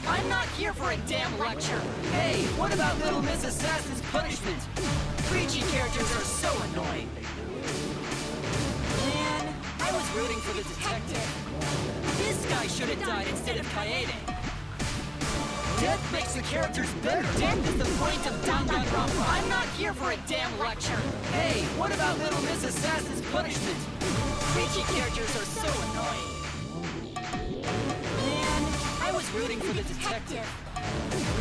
I'm not here for a damn lecture. Hey, what about Little Miss Assassin's punishment? Preachy characters are so annoying. Man, I was rooting for the detective. This guy should have died instead of Kaede. Death makes the characters better. Death is the point of Danganronpa. I'm not here for a damn lecture. Hey, what about Little Miss Assassin's punishment? Preachy characters are so annoying. Man, I was rooting for the detective.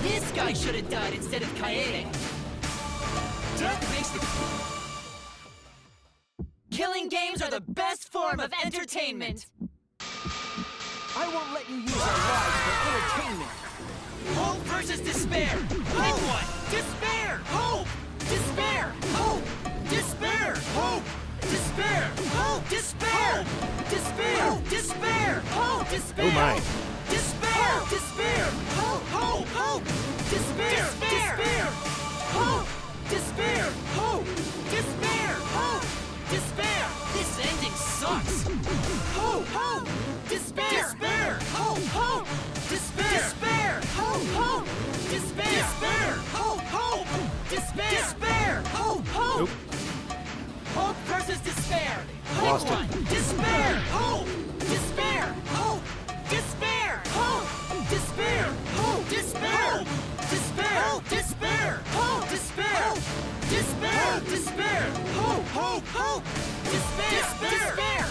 This guy should have died instead of Kaede. Death makes the... Killing games are the best form of entertainment. I won't let you use our lives for entertainment. Hope versus despair. Pick one. Despair. Hope. Despair. Hope. Despair. Hope. Despair. Hope. Despair. Despair. Despair. Hope. Despair. Oh my. Despair. Despair. Hope. Hope. Hope. Despair. Despair. Hope. Despair. Hope. Despair. Hope. Despair. This ending sucks. Hope. Hope. Despair. Despair. Hope. Hope. Despair. Despair. Hope. Hope. Despair. Despair. Hope. Hope. Despair. Despair. Hope. Hope. Nope. Hope versus despair. Lost Pick it. one. Despair. Hope. Despair. Hope. Despair. Hope. Despair. Hope. Despair. Despair. Hope. Despair. Hope. Despair. Despair. Despair. Hope. Hope. Hope. Despair. Despair.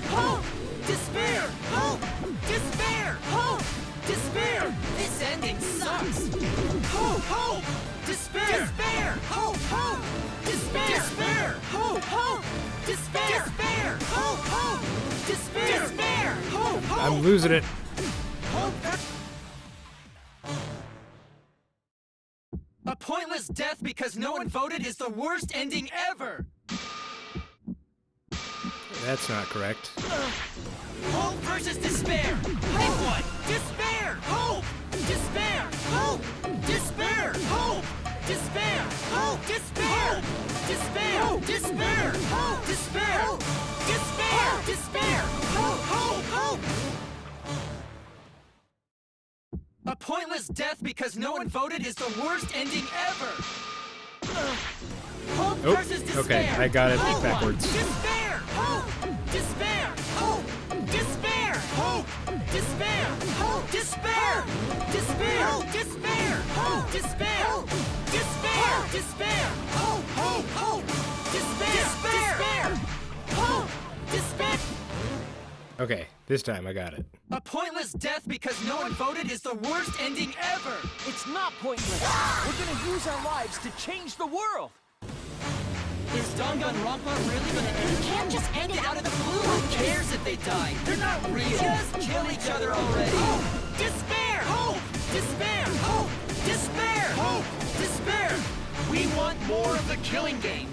Hope. Despair. Hope. Despair. Hope. Despair. This ending sucks. Hope. Hope. Despair. Despair. Hope. Hope. Despair. Despair. Hope. Hope. Despair. Despair. Hope. Hope. Despair. Despair. Hope. Hope. I'm losing it. A pointless death because no one voted is the worst ending ever! That's not correct. Hope versus despair! Pick one! Despair! Hope! Despair! Hope! Despair! Hope! Despair! Hope! Despair! Despair! Hope! Despair! Hope! Despair! Despair! Despair! Hope! Hope! Hope! A pointless death because no one voted is the worst ending ever! Hope Oh, versus despair! okay, I got it Pick backwards. one. Despair! Hope! Despair! Hope! Despair! Hope! Despair! Hope! Despair! Despair! Hope! Despair! Hope! Despair! Despair! Despair! Hope! Hope! Hope! Despair! Despair! Hope! Despair! Okay, this time I got it. A pointless Pointless death because no one voted is the worst ending ever! It's not pointless. We're gonna use our lives to change the world. Is Danganronpa really gonna end? You can't just end it out of the blue! Who cares if they die? They're not real! Just kill each other already! Hope! Despair! Hope! Despair! Hope! Despair! Hope! Despair! We want more of the killing game!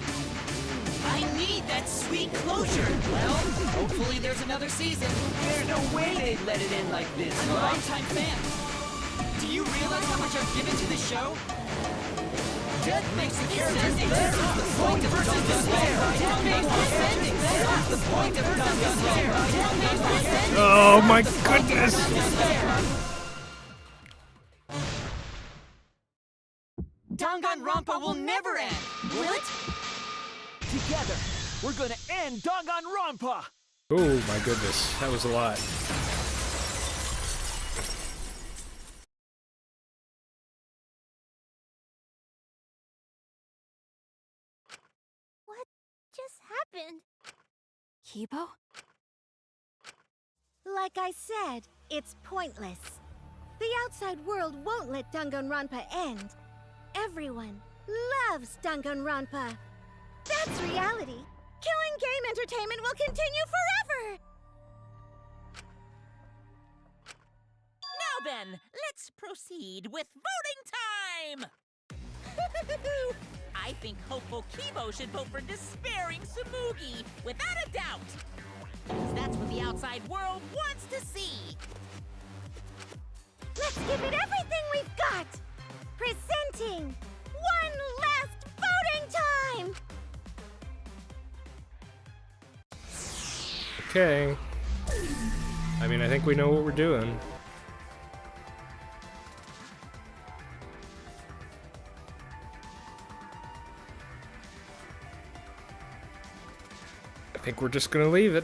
I need that sweet closure! Well, hopefully there's another season. There's no way they'd let it end like this. I'm a longtime fan. Do you realize how much I've given to this show? Death makes the characters better. That's the point of Danganronpa. Death makes this ending better. That's the point of Danganronpa. Death makes this ending better. Oh my goodness! Danganronpa will never end, will it? Together, we're gonna end Danganronpa! Oh my goodness, that was a lot. What just happened? Kibo? Like I said, it's pointless. The outside world won't let Danganronpa end. Everyone loves Danganronpa. That's reality. Killing game entertainment will continue forever! Now then, let's proceed with voting time! I think hopeful Kibo should vote for despairing Tsumugi, without a doubt! Because that's what the outside world wants to see! Let's give it everything we've got! Presenting one last voting time! Okay. I mean, I think we know what we're doing. I think we're just gonna leave it.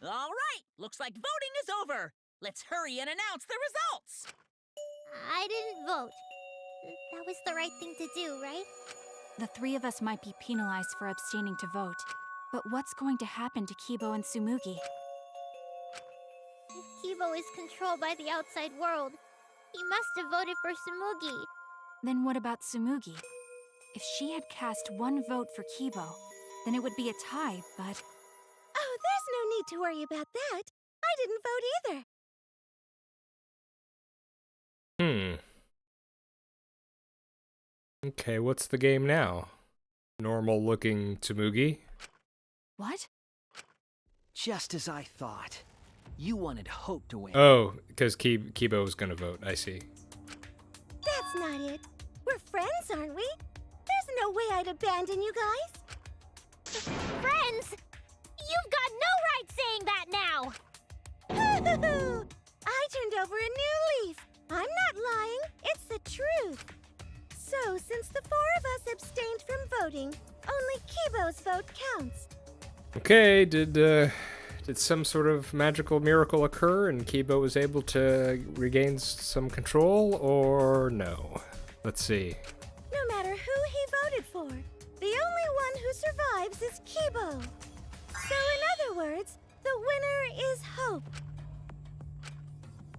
All right, looks like voting is over. Let's hurry and announce the results. I didn't vote. That was the right thing to do, right? The three of us might be penalized for abstaining to vote. But what's going to happen to Kibo and Tsumugi? If Kibo is controlled by the outside world, he must have voted for Tsumugi. Then what about Tsumugi? If she had cast one vote for Kibo, then it would be a tie, but... Oh, there's no need to worry about that. I didn't vote either. Okay, what's the game now? Normal looking Tsumugi? What? Just as I thought. You wanted Hope to win. Oh, because Kibo was gonna vote, I see. That's not it. We're friends, aren't we? There's no way I'd abandon you guys. Friends? You've got no right saying that now! I turned over a new leaf. I'm not lying. It's the truth. So, since the four of us abstained from voting, only Kibo's vote counts. Okay, did some sort of magical miracle occur and Kibo was able to regain some control, or no? Let's see. No matter who he voted for, the only one who survives is Kibo. So in other words, the winner is Hope.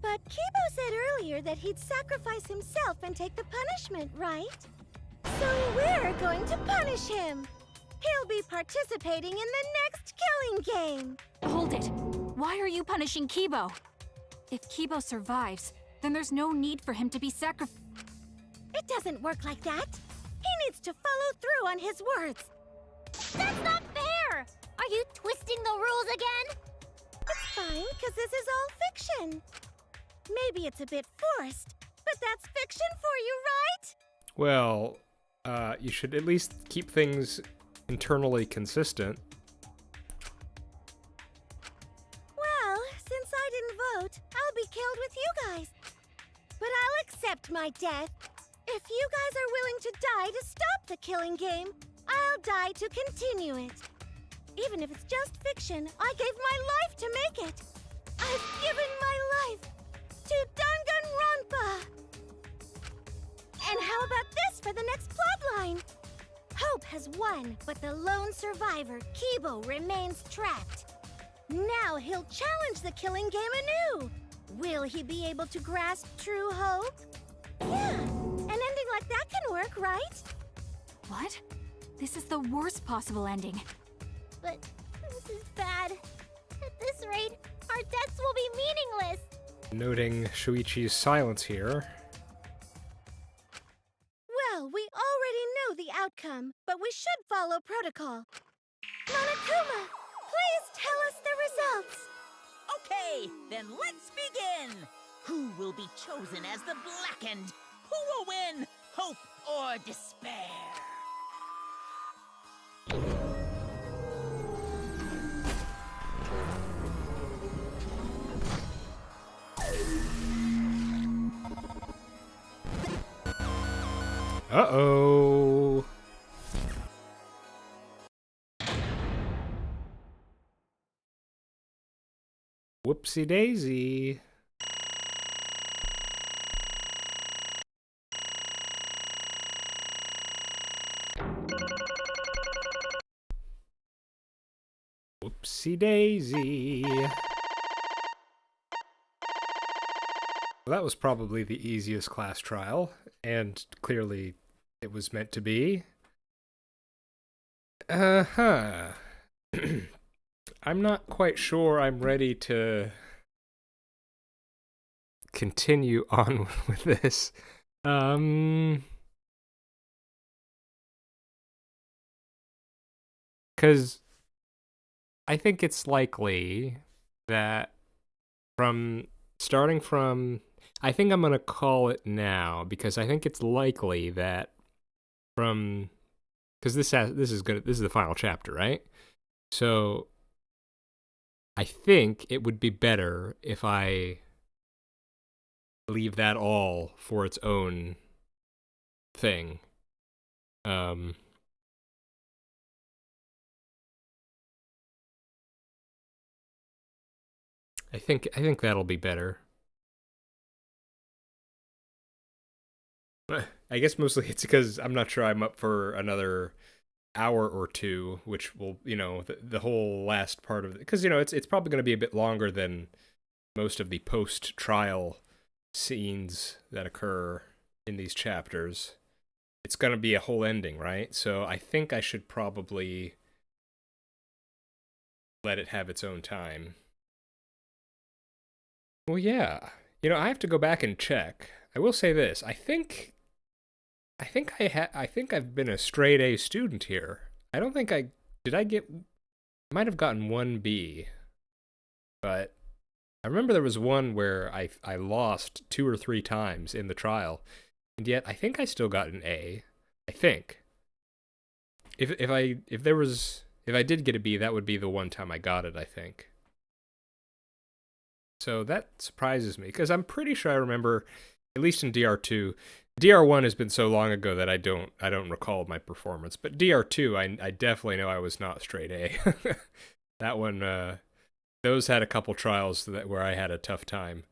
But Kibo said earlier that he'd sacrifice himself and take the punishment, right? So we're going to punish him. He'll be participating in the next killing game. Hold it! Why are you punishing Kibo? If Kibo survives, then there's no need for him to be sacrificed. It doesn't work like that. He needs to follow through on his words. That's not fair! Are you twisting the rules again? It's fine, because this is all fiction. Maybe it's a bit forced, but that's fiction for you, right? Well, you should at least keep things internally consistent. Well, since I didn't vote, I'll be killed with you guys. But I'll accept my death. If you guys are willing to die to stop the killing game, I'll die to continue it. Even if it's just fiction, I gave my life to make it. I've given my life to Danganronpa. And how about this for the next plotline? Hope has won, but the lone survivor, Kibo, remains trapped. Now he'll challenge the killing game anew. Will he be able to grasp true hope? Yeah, an ending like that can work, right? What? This is the worst possible ending. But this is bad. At this rate, our deaths will be meaningless. Noting Shuichi's silence here. Well, we already know the outcome, but we should follow protocol. Monokuma, please tell us the results. Okay, then let's begin. Who will be chosen as the Blackened? Who will win? Hope or despair? Uh-oh. Whoopsie daisy. Whoopsie daisy. Well, that was probably the easiest class trial, and clearly it was meant to be. Uh-huh. I'm not quite sure I'm ready to continue on with this. Because I think it's likely that starting from, I think I'm going to call it now, because I think it's likely that because this is the final chapter, right? So I think it would be better if I leave that all for its own thing. I think that'll be better. I guess mostly it's because I'm not sure I'm up for another hour or two, which will, the whole last part of it, because it's probably going to be a bit longer than most of the post-trial scenes that occur in these chapters. It's going to be a whole ending, right? So I think I should probably let it have its own time. Well, yeah. I have to go back and check. I will say this. I think I've been a straight A student here. I don't think I might have gotten 1B. But I remember there was one where I lost 2 or 3 times in the trial. And yet I think I still got an A. I think. If I did get a B, that would be the one time I got it, I think. So that surprises me, because I'm pretty sure I remember, at least in DR2, DR1 has been so long ago that I don't recall my performance. But DR2, I definitely know I was not straight A. That one, those had a couple trials where I had a tough time.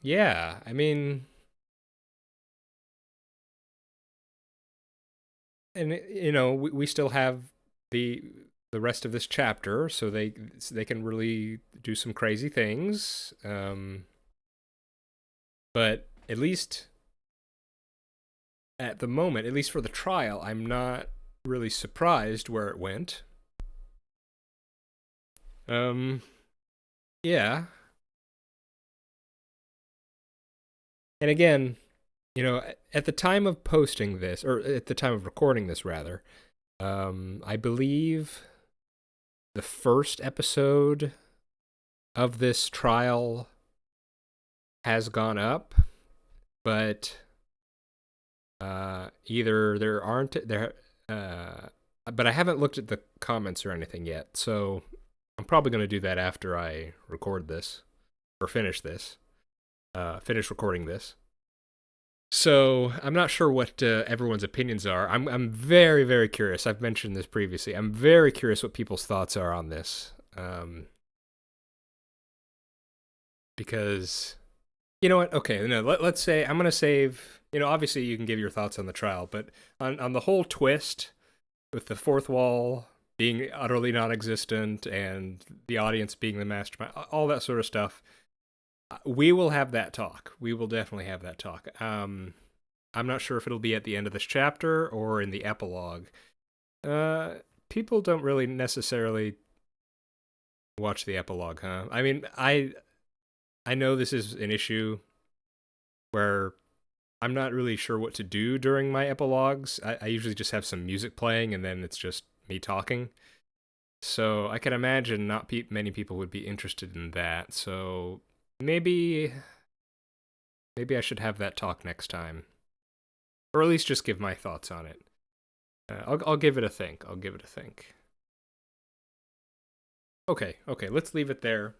Yeah, I mean, and we still have the rest of this chapter, so they can really do some crazy things. But at least at the moment, at least for the trial, I'm not really surprised where it went. Yeah. And again, at the time of posting this, or at the time of recording this, rather, I believe the first episode of this trial has gone up, but either there aren't there, but I haven't looked at the comments or anything yet, so I'm probably going to do that after I record this, or finish recording this. So I'm not sure what everyone's opinions are. I'm very, very curious. I've mentioned this previously. I'm very curious what people's thoughts are on this. Because, you know what? Okay, no, let's say I'm going to save, obviously you can give your thoughts on the trial, but on the whole twist with the fourth wall being utterly non-existent and the audience being the mastermind, all that sort of stuff, we will have that talk. We will definitely have that talk. I'm not sure if it'll be at the end of this chapter or in the epilogue. People don't really necessarily watch the epilogue, huh? I mean, I know this is an issue where I'm not really sure what to do during my epilogues. I usually just have some music playing and then it's just me talking. So I can imagine not many people would be interested in that. So maybe I should have that talk next time. Or at least just give my thoughts on it. I'll give it a think. Okay, let's leave it there.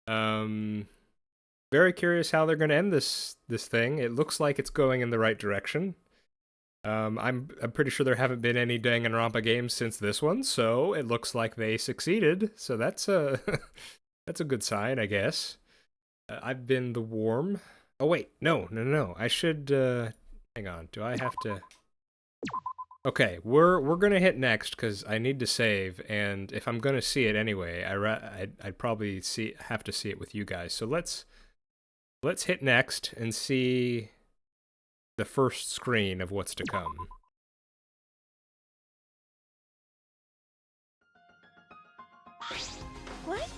Very curious how they're going to end this thing. It looks like it's going in the right direction. I'm pretty sure there haven't been any Danganronpa games since this one, so it looks like they succeeded. So that's a that's a good sign, I guess. I've been the Worm. Oh wait, no. I should hang on. Do I have to? Okay, we're gonna hit next because I need to save, and if I'm gonna see it anyway, I'd probably have to see it with you guys. So let's hit next and see the first screen of what's to come. What?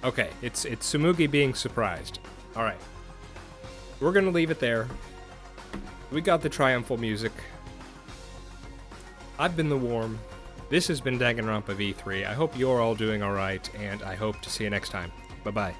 Okay, it's Tsumugi being surprised. All right, we're gonna leave it there. We got the triumphal music. I've been the Worm. This has been Danganronpa V3. I hope you're all doing alright, and I hope to see you next time. Bye-bye.